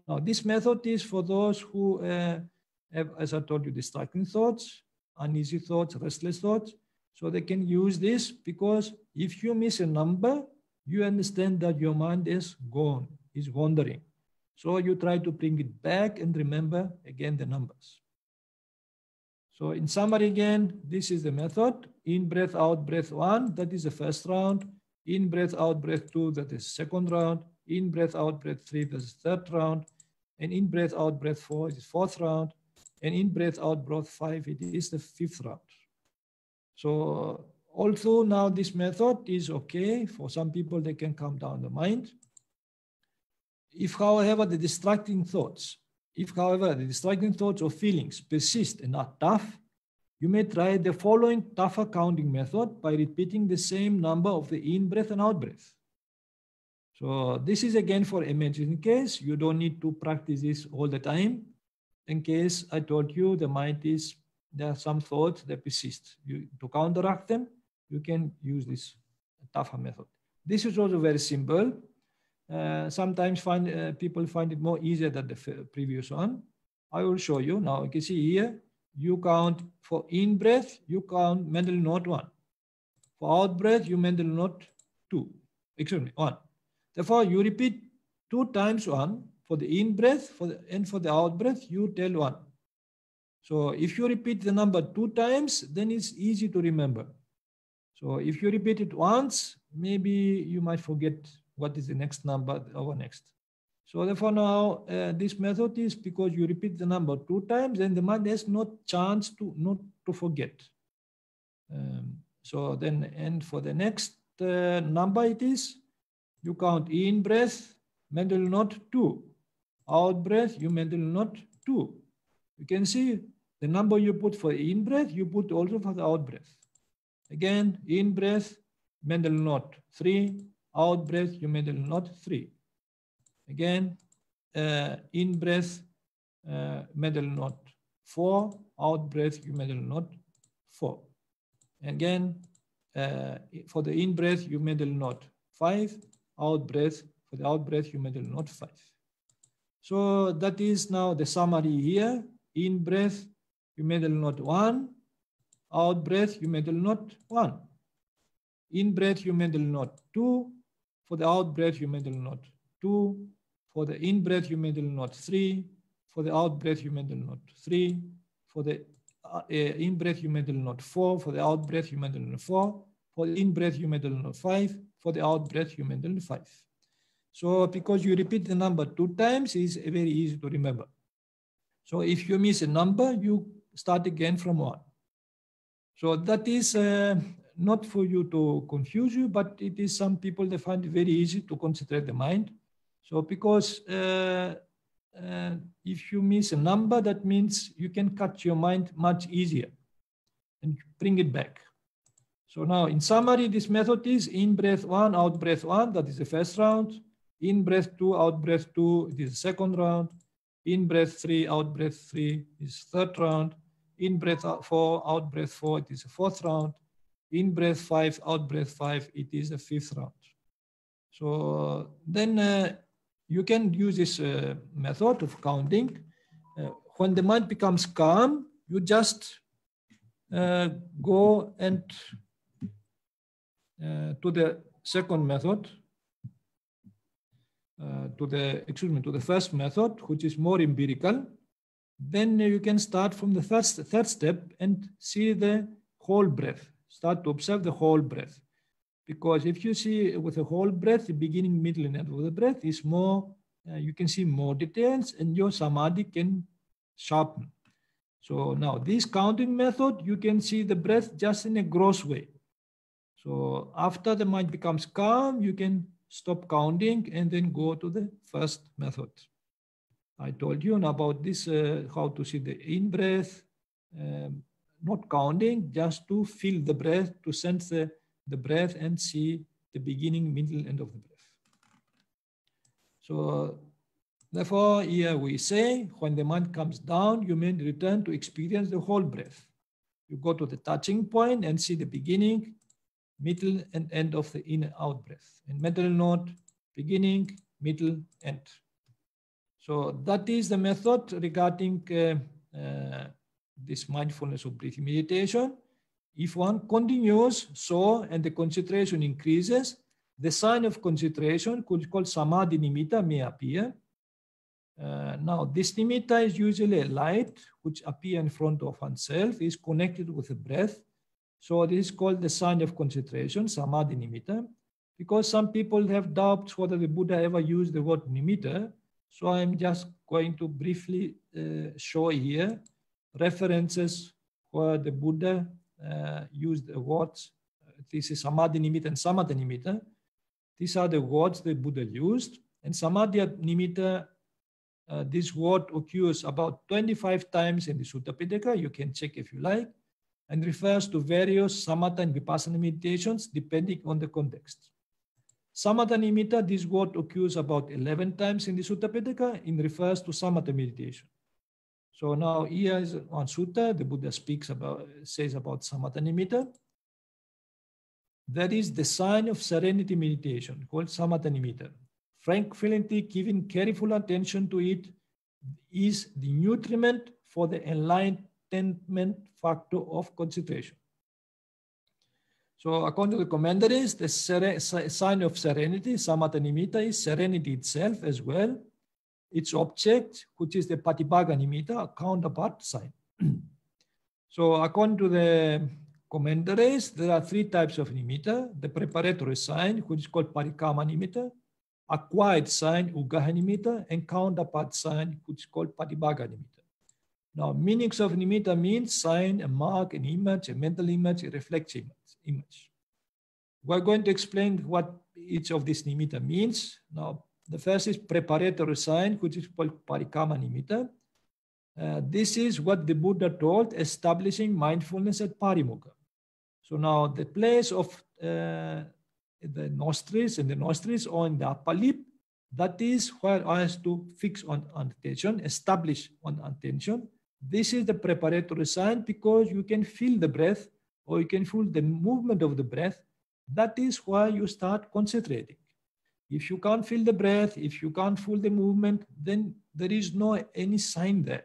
Now, this method is for those who have, as I told you, distracting thoughts, uneasy thoughts, restless thoughts. So they can use this because if you miss a number, you understand that your mind is gone, is wandering. So you try to bring it back and remember again the numbers. So in summary again, this is the method. In breath out, breath 1, that is the first round. In breath out, breath 2, that is second round. In breath out, breath 3, that is third round. And in breath out, breath 4 is fourth round. And in breath out, breath 5, it is the fifth round. So although now this method is okay, for some people they can calm down the mind. If however the distracting thoughts or feelings persist and are tough, you may try the following tougher counting method by repeating the same number of the in-breath and out-breath. So this is again for emergency case. You don't need to practice this all the time. In case I told you the mind is, there are some thoughts that persist. To counteract them, you can use this tougher method. This is also very simple. Sometimes people find it more easier than the previous one. I will show you. Now you can see here, you count for in breath, you count mentally not 1. For out breath, you mentally not 2. Excuse me, 1. Therefore, you repeat 2 times 1 for the in breath, and for the out breath, you tell 1. So if you repeat the number 2 times, then it's easy to remember. So if you repeat it once, maybe you might forget what is the next number or next. So therefore now this method is because you repeat the number 2 times and the mind has no chance to not to forget. So then, and for the next number it is, you count in breath, mental not 2. Out breath, you mental not 2. You can see the number you put for in breath, you put also for the out breath. Again, in breath, mental not 3. Out breath, you mental not 3. Again, in breath, mental not 4. Out breath, you mental not 4. Again, for the in breath, you mental not 5. Out breath, for the out breath, you mental not 5. So that is now the summary here. In breath, you mental not 1. Out breath, you mental not 1. In breath, you mental not 2. For the out breath, you mental not 2. For the in breath, you mental not 3. For the out breath, you mental not 3. For the in breath, you mental not 4. For the out breath, you mental not 4. For the in breath, you mental not 5. For the out breath, you mental 5. So because you repeat the number 2 times, it's very easy to remember. So if you miss a number, you start again from 1. So that is not for you to confuse you, but it is some people, they find it very easy to concentrate the mind. So because if you miss a number, that means you can catch your mind much easier and bring it back. So now in summary, this method is in breath 1, out breath 1, that is the first round. In breath 2, out breath 2, it is the second round. In breath 3, out breath 3 is third round. In breath 4, out breath 4, it is the fourth round. In breath 5, out breath 5, it is the fifth round. So then you can use this method of counting. When the mind becomes calm, you just go and to the second method, to the first method, which is more empirical. Then you can start from the third step and see the whole breath. Start to observe the whole breath. Because if you see with the whole breath, the beginning, middle, and end of the breath is more, you can see more details and your samadhi can sharpen. So now this counting method, you can see the breath just in a gross way. So after the mind becomes calm, you can stop counting and then go to the first method. I told you about this, how to see the in-breath, not counting, just to feel the breath, to sense the breath and see the beginning, middle, end of the breath. So therefore, here we say, when the mind comes down, you may return to experience the whole breath. You go to the touching point and see the beginning, middle, and end of the in and out breath. And mental note, beginning, middle, end. So that is the method regarding this mindfulness of breathing meditation. If one continues so and the concentration increases, the sign of concentration, which is called Samādhi Nimitta, may appear. Now, this nimitta is usually a light which appears in front of oneself, is connected with the breath. So this is called the sign of concentration, Samādhi nimitta. Because some people have doubts whether the Buddha ever used the word nimitta, so I'm just going to briefly show here references where the Buddha used the words. This is Samādhi nimitta and Samatha nimitta. These are the words the Buddha used. And Samādhi nimitta, this word occurs about 25 times in the Sutta Pitaka. You can check if you like, and refers to various samatha and vipassana meditations depending on the context. Samatha nimitta, this word occurs about 11 times in the Sutta Pitaka and refers to samatha meditation. So now here is on Sutta, the Buddha says about samatha nimitta. That is the sign of serenity meditation called samatha nimitta. Frankly, giving careful attention to it is the nutriment for the enlightenment factor of concentration. So according to the commentaries, the sign of serenity, samatha nimitta, is serenity itself as well. Its object, which is the patibhaga nimitta, a counterpart sign. So according to the commentaries, there are three types of nimitta: the preparatory sign, which is called parikama nimitta, acquired sign, ugaha nimitta, and counterpart sign, which is called patibhaga nimitta. Now, meanings of nimitta means sign, a mark, an image, a mental image, a reflective image. We're going to explain what each of these nimitta means. Now, the first is preparatory sign, which is called parikama nimitta. This is what the Buddha taught, establishing mindfulness at parimukha. So now the place of the nostrils or in the upper lip, that is where I has to fix on attention, establish on attention. This is the preparatory sign because you can feel the breath or you can feel the movement of the breath. That is why you start concentrating. If you can't feel the breath, if you can't feel the movement, then there is no any sign there.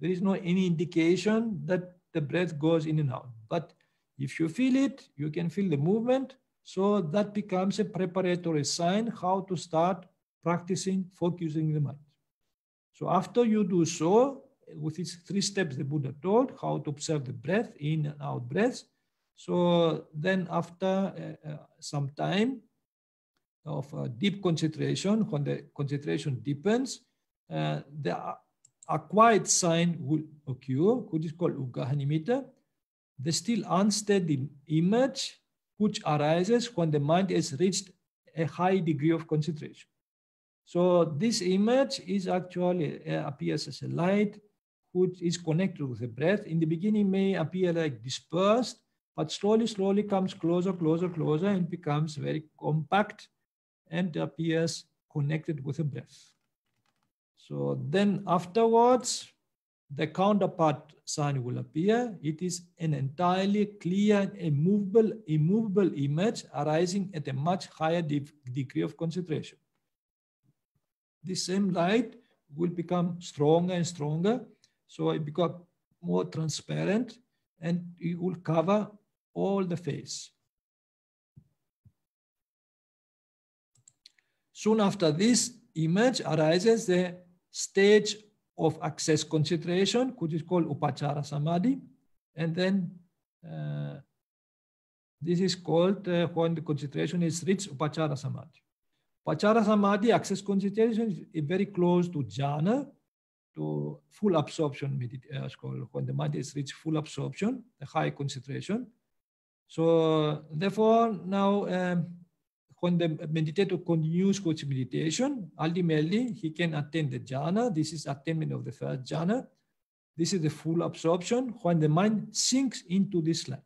There is no any indication that the breath goes in and out. But if you feel it, you can feel the movement. So that becomes a preparatory sign how to start practicing, focusing the mind. So after you do so, with these three steps the Buddha taught, how to observe the breath, in and out breaths. So then after some time of deep concentration, when the concentration deepens, the acquired sign will occur, which is called ugaha nimitta. The still unsteady image, which arises when the mind has reached a high degree of concentration. So this image is actually appears as a light, which is connected with the breath. In the beginning may appear like dispersed, but slowly comes closer, and becomes very compact and appears connected with the breath. So then afterwards, the counterpart sign will appear. It is an entirely clear, immovable image arising at a much higher degree of concentration. The same light will become stronger and stronger. So it becomes more transparent and it will cover all the face. Soon after this image arises the stage of access concentration, which is called upachara samadhi. And then this is called when the concentration is reached upachara samadhi. Upachara samadhi, access concentration, is very close to jhana, to full absorption, when the mind is reached full absorption, the high concentration. So therefore now when the meditator continues with meditation, ultimately he can attain the jhana. This is attainment of the first jhana. This is the full absorption when the mind sinks into this light.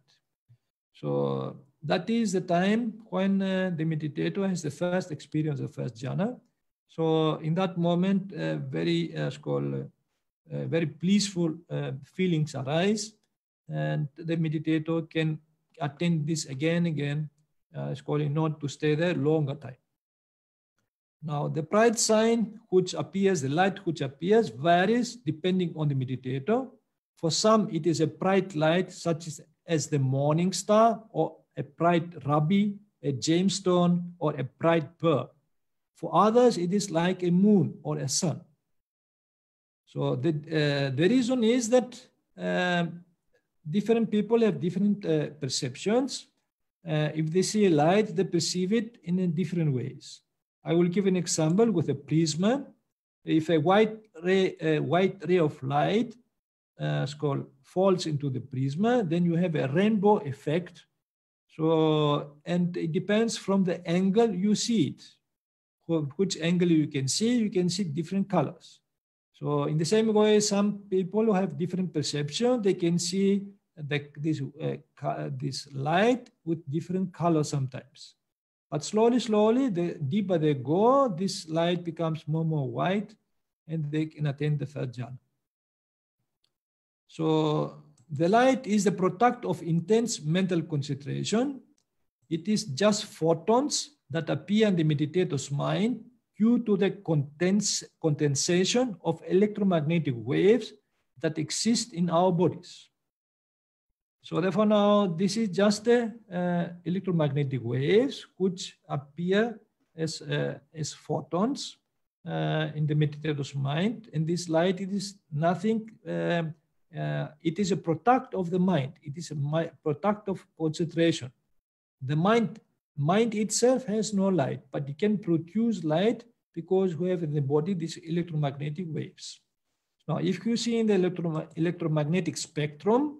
So that is the time when the meditator has the first experience of first jhana. So in that moment, very blissful feelings arise, and the meditator can attain this again and again. It's called not to stay there longer time. Now the bright sign which appears, the light which appears, varies depending on the meditator. For some, it is a bright light such as the morning star, or a bright ruby, a gemstone, or a bright pearl. For others, it is like a moon or a sun. So the reason is that different people have different perceptions. If they see a light, they perceive it in different ways. I will give an example with a prism. If a white ray of light falls into the prism, then you have a rainbow effect. So, and it depends from the angle you see it. Which angle you can see different colors. So in the same way, some people who have different perception, they can see this light with different colors sometimes. But slowly, the deeper they go, this light becomes more white, and they can attain the third jhana. So the light is the product of intense mental concentration. It is just photons that appear in the meditator's mind due to the condensation of electromagnetic waves that exist in our bodies. So therefore now this is just electromagnetic waves which appear as photons in the meditator's mind. And this light, it is nothing, it is a product of the mind. It is a product of concentration. The mind itself has no light, but it can produce light because we have in the body these electromagnetic waves. Now, if you see in the electromagnetic spectrum,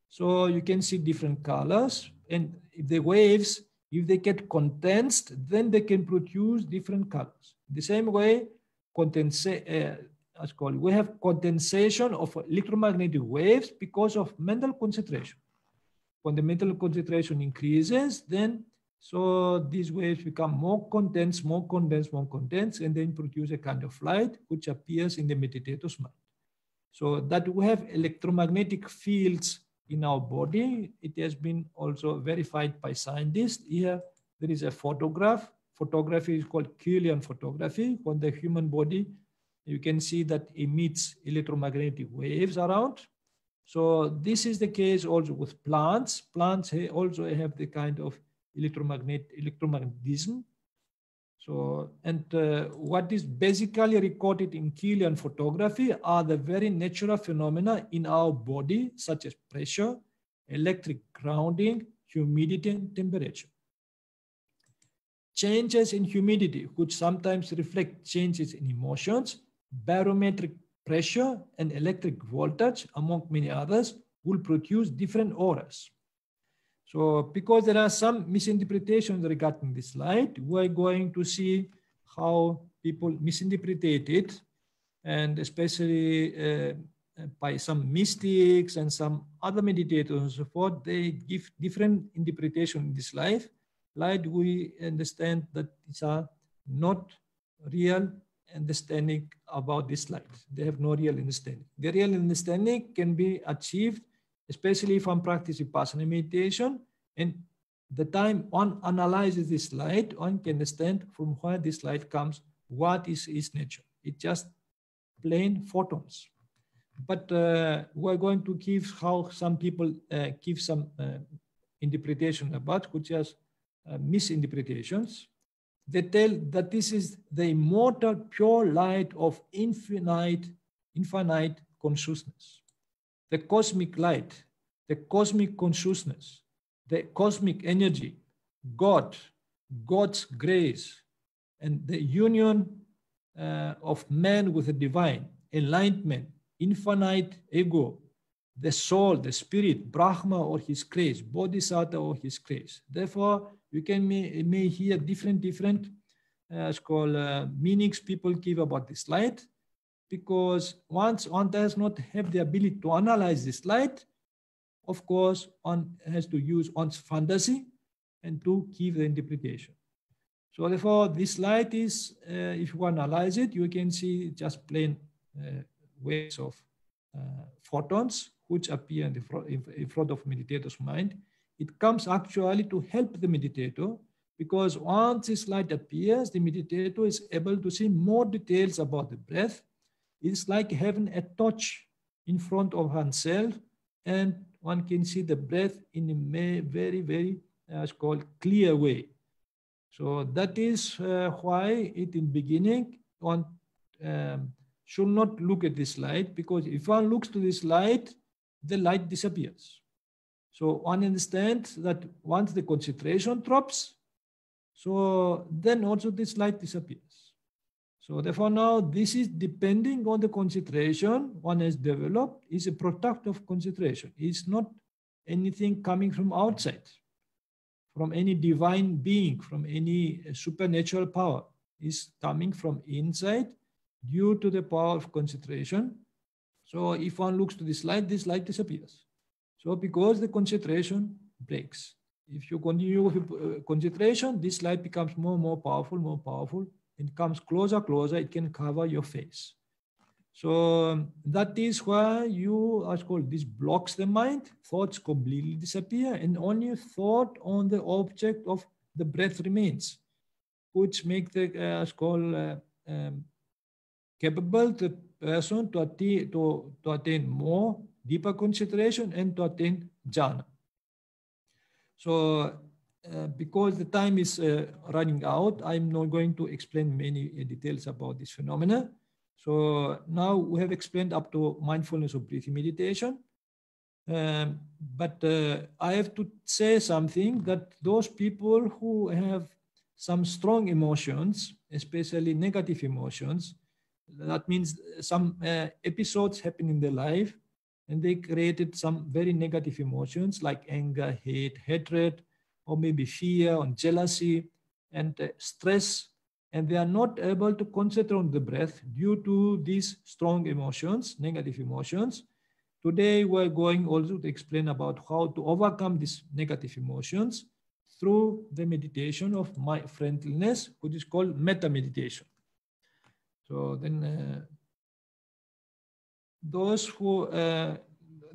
so you can see different colors, and if the waves, if they get condensed, then they can produce different colors. The same way, we have condensation of electromagnetic waves because of mental concentration. When the mental concentration increases, then so these waves become more condensed, and then produce a kind of light which appears in the meditator's mind. So that we have electromagnetic fields in our body, it has been also verified by scientists. Here there is a photograph. Photography is called Kirlian photography. On the human body, you can see that emits electromagnetic waves around. So this is the case also with plants. Plants also have the kind of electromagnetism. So, and what is basically recorded in Kirlian photography are the very natural phenomena in our body, such as pressure, electric grounding, humidity, and temperature. Changes in humidity, which sometimes reflect changes in emotions, barometric pressure, and electric voltage, among many others, will produce different auras. So because there are some misinterpretations regarding this light, we're going to see how people misinterpret it, and especially by some mystics and some other meditators and so forth, they give different interpretation in this light. We understand that these are not real understanding about this light. They have no real understanding. The real understanding can be achieved, especially if one practices vipassana meditation, and the time one analyzes this light, one can understand from where this light comes, what is its nature. It's just plain photons. But we're going to give how some people give some interpretation about, which is misinterpretations. They tell that this is the immortal pure light of infinite consciousness. The cosmic light, the cosmic consciousness, the cosmic energy, God's grace, and the union of man with the divine, enlightenment, infinite ego, the soul, the spirit, Brahma or his grace, Bodhisattva or his grace. Therefore, you can may hear different meanings people give about this light, because once one does not have the ability to analyze this light, of course, one has to use one's fantasy and to give the interpretation. So therefore, this light is, if you analyze it, you can see just plain waves of photons which appear in front of meditator's mind. It comes actually to help the meditator, because once this light appears, the meditator is able to see more details about the breath. It's like having a torch in front of oneself, and one can see the breath in a very clear way. So that is why in beginning one should not look at this light, because if one looks to this light, the light disappears. So one understands that once the concentration drops, so then also this light disappears. So therefore now this is depending on the concentration one has developed, is a product of concentration. It's not anything coming from outside, from any divine being, from any supernatural power. It's coming from inside due to the power of concentration. So if one looks to this light disappears. So because the concentration breaks. If you continue with concentration, this light becomes more and more powerful. It comes closer, it can cover your face. So that is why you are called, this blocks the mind, thoughts completely disappear, and only thought on the object of the breath remains, which make the capable the person to attain more deeper concentration and to attain jhana. So because the time is running out, I'm not going to explain many details about this phenomena. So now we have explained up to mindfulness of breathing meditation. But I have to say something, that those people who have some strong emotions, especially negative emotions, that means some episodes happen in their life and they created some very negative emotions like anger, hate, hatred, or maybe fear and jealousy and stress, and they are not able to concentrate on the breath due to these strong emotions, negative emotions. Today we're going also to explain about how to overcome these negative emotions through the meditation of friendliness, which is called metta meditation. So then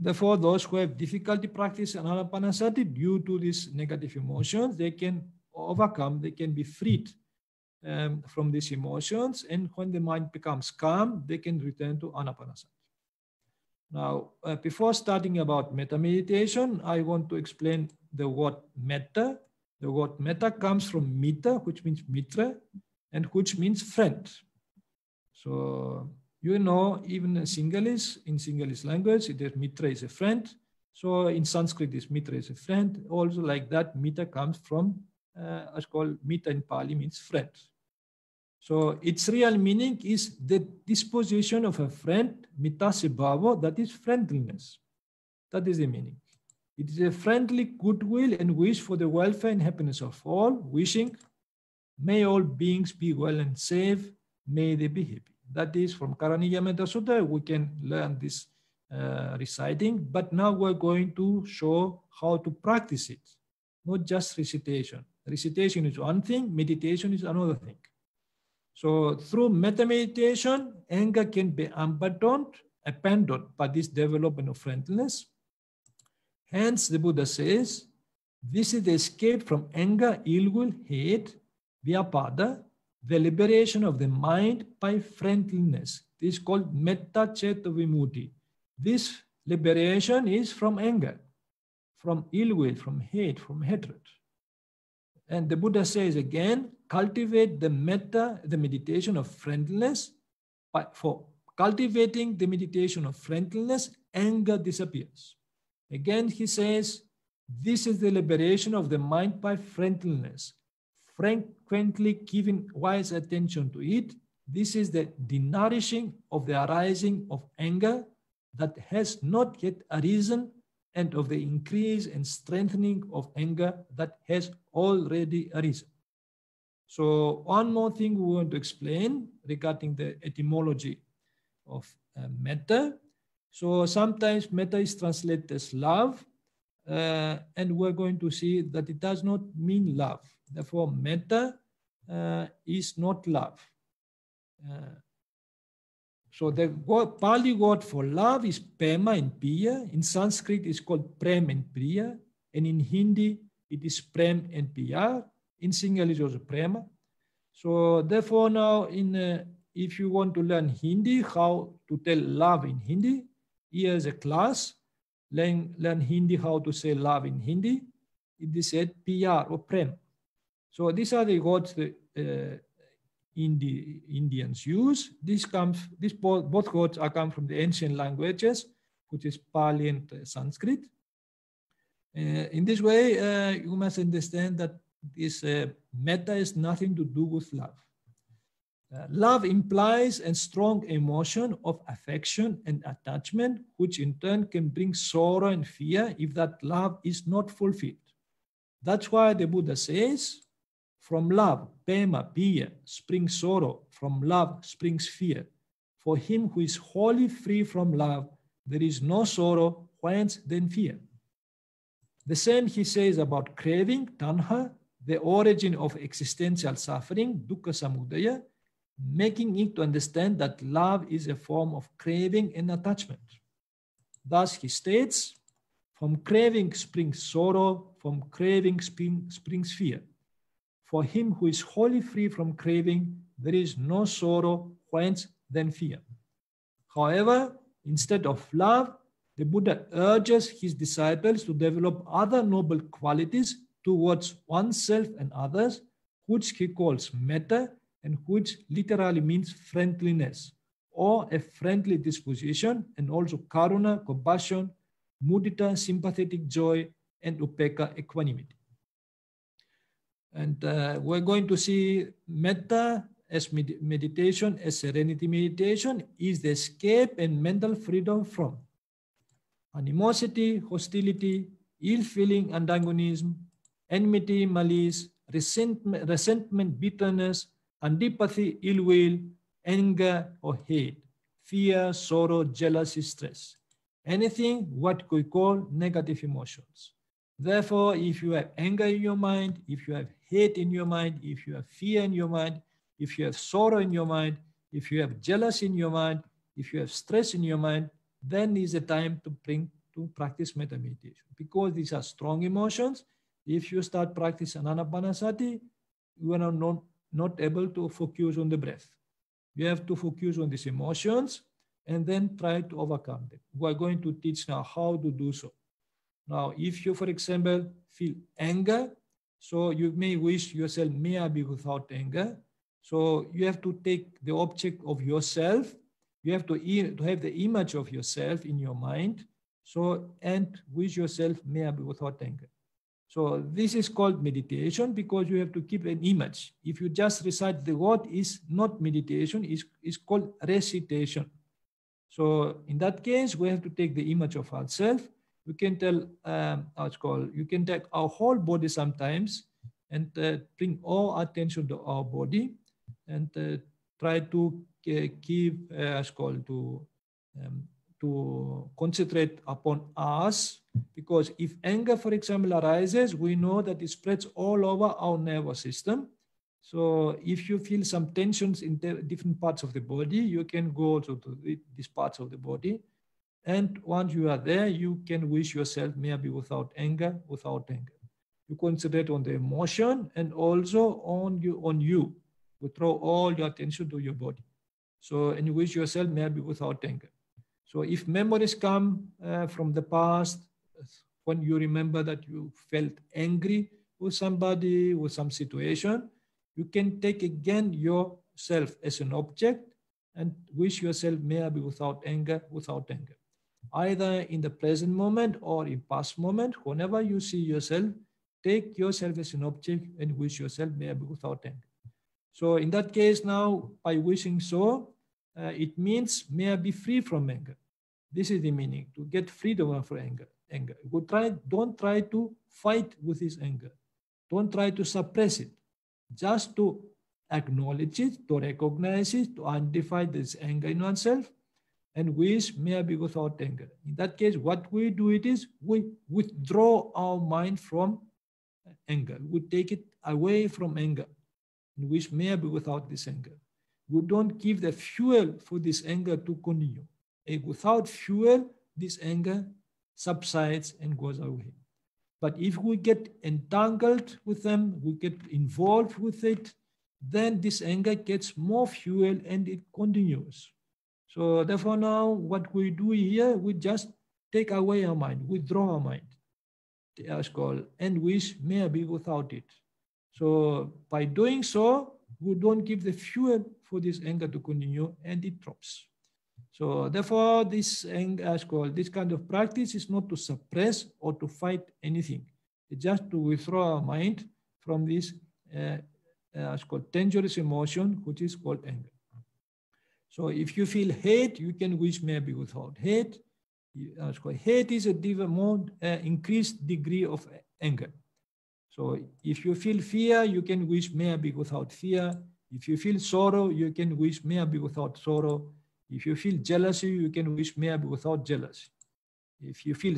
therefore those who have difficulty practicing Ānāpānasati due to these negative emotions, they can overcome, they can be freed from these emotions, and when the mind becomes calm, they can return to Ānāpānasati. Now, before starting about metta meditation, I want to explain the word metta. The word metta comes from mitta, which means mitra, and which means friend. So, you know, even in Sinhalese language, mitra is a friend. So in Sanskrit, this mitra is a friend. Also like that, mitta comes from, as called mitta in Pāli means friend. So its real meaning is the disposition of a friend, mitta sabba-kā, that is friendliness. That is the meaning. It is a friendly goodwill and wish for the welfare and happiness of all, wishing, may all beings be well and safe, may they be happy. That is from Karaniya-metta Sutta. We can learn this reciting, but now we're going to show how to practice it, not just recitation. Recitation is one thing, meditation is another thing. So through metta meditation, anger can be abandoned by this development of friendliness. Hence, the Buddha says, this is the escape from anger, ill will, hate, vyapada, the liberation of the mind by friendliness. This is called Mettā Cetta Vimutti. This liberation is from anger, from ill will, from hate, from hatred. And the Buddha says again, cultivate the metta, the meditation of friendliness. For cultivating the meditation of friendliness, anger disappears. Again, he says, this is the liberation of the mind by friendliness. Frequently giving wise attention to it, this is the denourishing of the arising of anger that has not yet arisen, and of the increase and strengthening of anger that has already arisen. So one more thing we want to explain regarding the etymology of metta. So sometimes metta is translated as love, and we're going to see that it does not mean love. Therefore, metta is not love. So the Pali word for love is prema and piya. In Sanskrit, it's called prem and priya. And in Hindi, it is prem and piyar. In Sinhalese, also prema. So therefore now, if you want to learn Hindi, how to tell love in Hindi, here is a class. Learn Hindi, how to say love in Hindi. It is said piyar or prem. So these are the words Indians use. Both words are come from the ancient languages, which is Pāli and Sanskrit. In this way, you must understand that this metta is nothing to do with love. Love implies a strong emotion of affection and attachment, which in turn can bring sorrow and fear if that love is not fulfilled. That's why the Buddha says, from love, pema, piya, springs sorrow. From love springs fear. For him who is wholly free from love, there is no sorrow, whence then fear. The same he says about craving, tanha, the origin of existential suffering, dukkha samudaya, making it to understand that love is a form of craving and attachment. Thus he states, from craving springs sorrow, from craving springs fear. For him who is wholly free from craving, there is no sorrow, whence then fear. However, instead of love, the Buddha urges his disciples to develop other noble qualities towards oneself and others, which he calls metta, and which literally means friendliness, or a friendly disposition, and also karuna, compassion, mudita, sympathetic joy, and upekkha, equanimity. And we're going to see metta as meditation, as serenity meditation, is the escape and mental freedom from animosity, hostility, ill-feeling, antagonism, enmity, malice, resentment, bitterness, antipathy, ill will, anger or hate, fear, sorrow, jealousy, stress. Anything what we call negative emotions. Therefore, if you have anger in your mind, if you have hate in your mind, if you have fear in your mind, if you have sorrow in your mind, if you have jealousy in your mind, if you have stress in your mind, then is a time to practice metta meditation. Because these are strong emotions. If you start practicing Ānāpānasati, you are not able to focus on the breath. You have to focus on these emotions and then try to overcome them. We are going to teach now how to do so. Now, if you, for example, feel anger, so you may wish yourself, may I be without anger. So you have to take the object of yourself. You have to have the image of yourself in your mind. So, and wish yourself, may I be without anger. So this is called meditation because you have to keep an image. If you just recite the word, is not meditation, is called recitation. So in that case, we have to take the image of ourselves. You can tell, you can take our whole body sometimes and bring all attention to our body and try to keep, to concentrate upon us, because if anger, for example, arises, we know that it spreads all over our nervous system. So if you feel some tensions in different parts of the body, you can go also to these parts of the body. And once you are there, you can wish yourself, may I be without anger, without anger. You concentrate on the emotion and also on you. You throw all your attention to your body. So, and you wish yourself, may I be without anger. So if memories come from the past, when you remember that you felt angry with somebody, with some situation, you can take again yourself as an object and wish yourself, may I be without anger, without anger. Either in the present moment or in past moment, whenever you see yourself, take yourself as an object and wish yourself, may I be without anger. So in that case now, by wishing so, it means, may I be free from anger. This is the meaning, to get freedom from anger. Don't try to fight with this anger. Don't try to suppress it. Just to acknowledge it, to recognize it, to identify this anger in oneself, and wish, may I be without anger. In that case, what we do it is, we withdraw our mind from anger. We take it away from anger, and wish, may I be without this anger. We don't give the fuel for this anger to continue. Without fuel, this anger subsides and goes away. But if we get entangled with them, we get involved with it, then this anger gets more fuel and it continues. So therefore now what we do here, we just take away our mind, withdraw our mind, and wish, may I be without it. So by doing so, who don't give the fuel for this anger to continue, and it drops. So therefore, this this kind of practice is not to suppress or to fight anything. It's just to withdraw our mind from this dangerous emotion, which is called anger. So if you feel hate, you can wish maybe without hate. Hate is a more increased degree of anger. So if you feel fear, you can wish maybe without fear. If you feel sorrow, you can wish maybe without sorrow. If you feel jealousy, you can wish maybe without jealousy. If you feel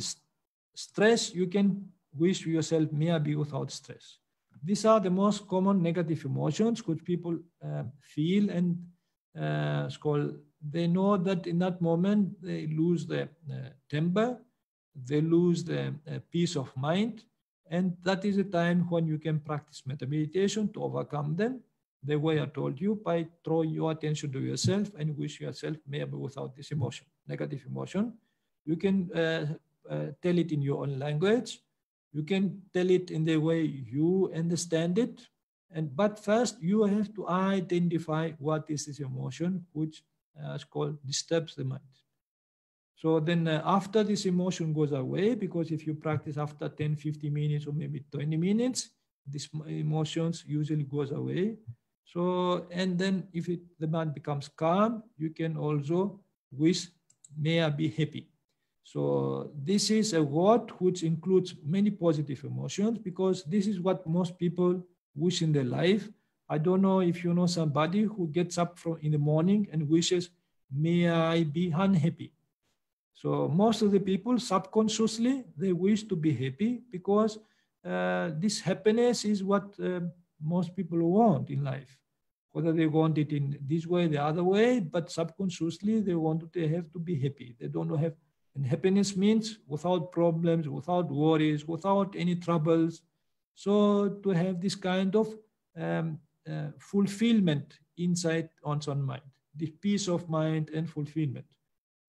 stress, you can wish yourself maybe without stress. These are the most common negative emotions which people feel, and they know that in that moment they lose their temper, they lose the peace of mind, and that is a time when you can practice metta meditation to overcome them. The way I told you, by throwing your attention to yourself and wish yourself maybe without this emotion, negative emotion. You can tell it in your own language. You can tell it in the way you understand it. But first, you have to identify what is this emotion which disturbs the mind. So then after this emotion goes away, because if you practice after 10, 15 minutes or maybe 20 minutes, these emotions usually goes away. So, and then if the mind becomes calm, you can also wish, may I be happy. So this is a word which includes many positive emotions, because this is what most people wish in their life. I don't know if you know somebody who gets up in the morning and wishes, may I be unhappy. So most of the people subconsciously, they wish to be happy, because this happiness is what most people want in life. Whether they want it in this way, the other way, but subconsciously they want to have to be happy. They don't have, and happiness means without problems, without worries, without any troubles. So to have this kind of fulfillment inside one's own mind, this peace of mind and fulfillment.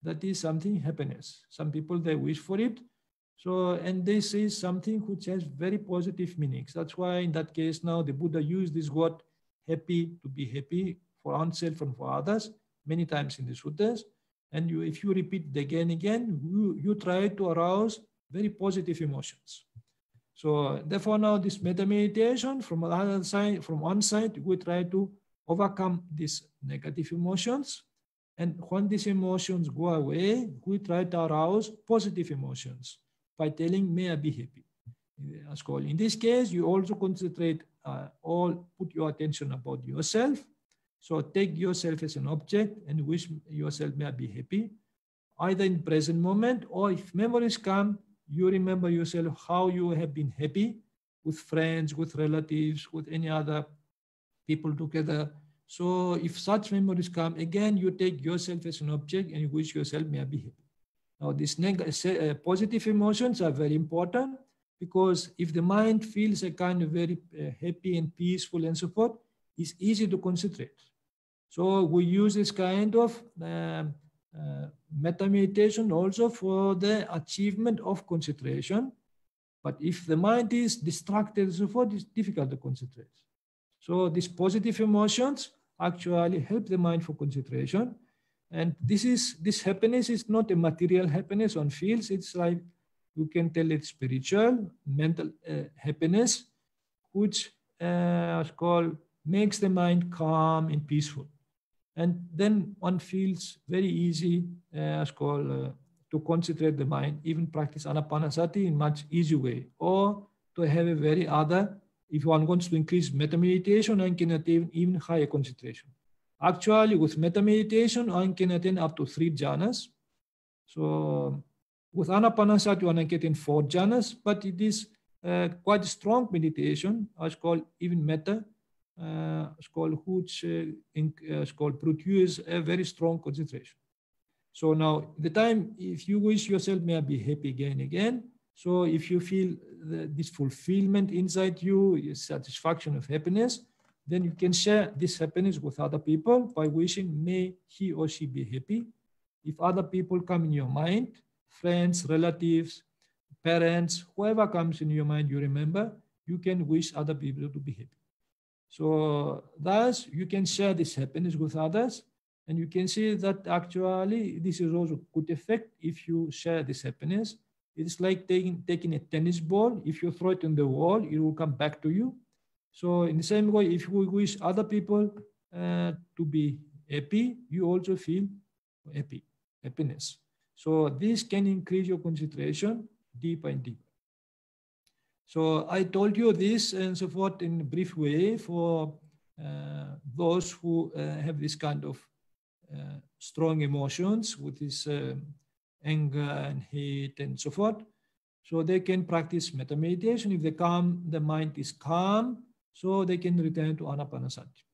That is something happiness. Some people, they wish for it. So, and this is something which has very positive meanings. That's why in that case now the Buddha used this word happy, to be happy for oneself and for others many times in the suttas. And if you repeat it again and again, you try to arouse very positive emotions. So therefore now this metta meditation, from the other side, from one side, we try to overcome these negative emotions. And when these emotions go away, we try to arouse positive emotions by telling, may I be happy. In this case, you also concentrate, put your attention about yourself. So take yourself as an object and wish yourself, may I be happy. Either in present moment, or if memories come, you remember yourself how you have been happy with friends, with relatives, with any other people together. So if such memories come, again, you take yourself as an object and you wish yourself, may I be happy. Now, these positive emotions are very important, because if the mind feels a kind of very happy and peaceful and so forth, it's easy to concentrate. So we use this kind of metta meditation also for the achievement of concentration. But if the mind is distracted and so forth, it's difficult to concentrate. So these positive emotions actually help the mind for concentration. And this happiness is not a material happiness on feels. It's like, you can tell it's spiritual, mental happiness, which makes the mind calm and peaceful. And then one feels very easy to concentrate the mind, even practice Ānāpānasati in much easy way, or to have a very other, if one wants to increase metta meditation, one can attain even higher concentration. Actually, with metta meditation, one can attain up to 3 jhanas. So with Ānāpānasati, one can get in 4 jhanas, but it is quite a strong meditation, called even metta, which produce a very strong concentration. So now, the time, if you wish yourself, may I be happy again and again. So if you feel this fulfillment inside you, satisfaction of happiness, then you can share this happiness with other people by wishing, may he or she be happy. If other people come in your mind, friends, relatives, parents, whoever comes in your mind, you remember, you can wish other people to be happy. So thus you can share this happiness with others, and you can see that actually this is also good effect if you share this happiness. It's like taking a tennis ball. If you throw it on the wall, it will come back to you. So in the same way, if you wish other people to be happy, you also feel happiness. So this can increase your concentration deeper and deeper. So I told you this and so forth in a brief way for those who have this kind of strong emotions with this anger and hate and so forth. So they can practice metta meditation. If the mind is calm, so they can return to Ānāpānasati.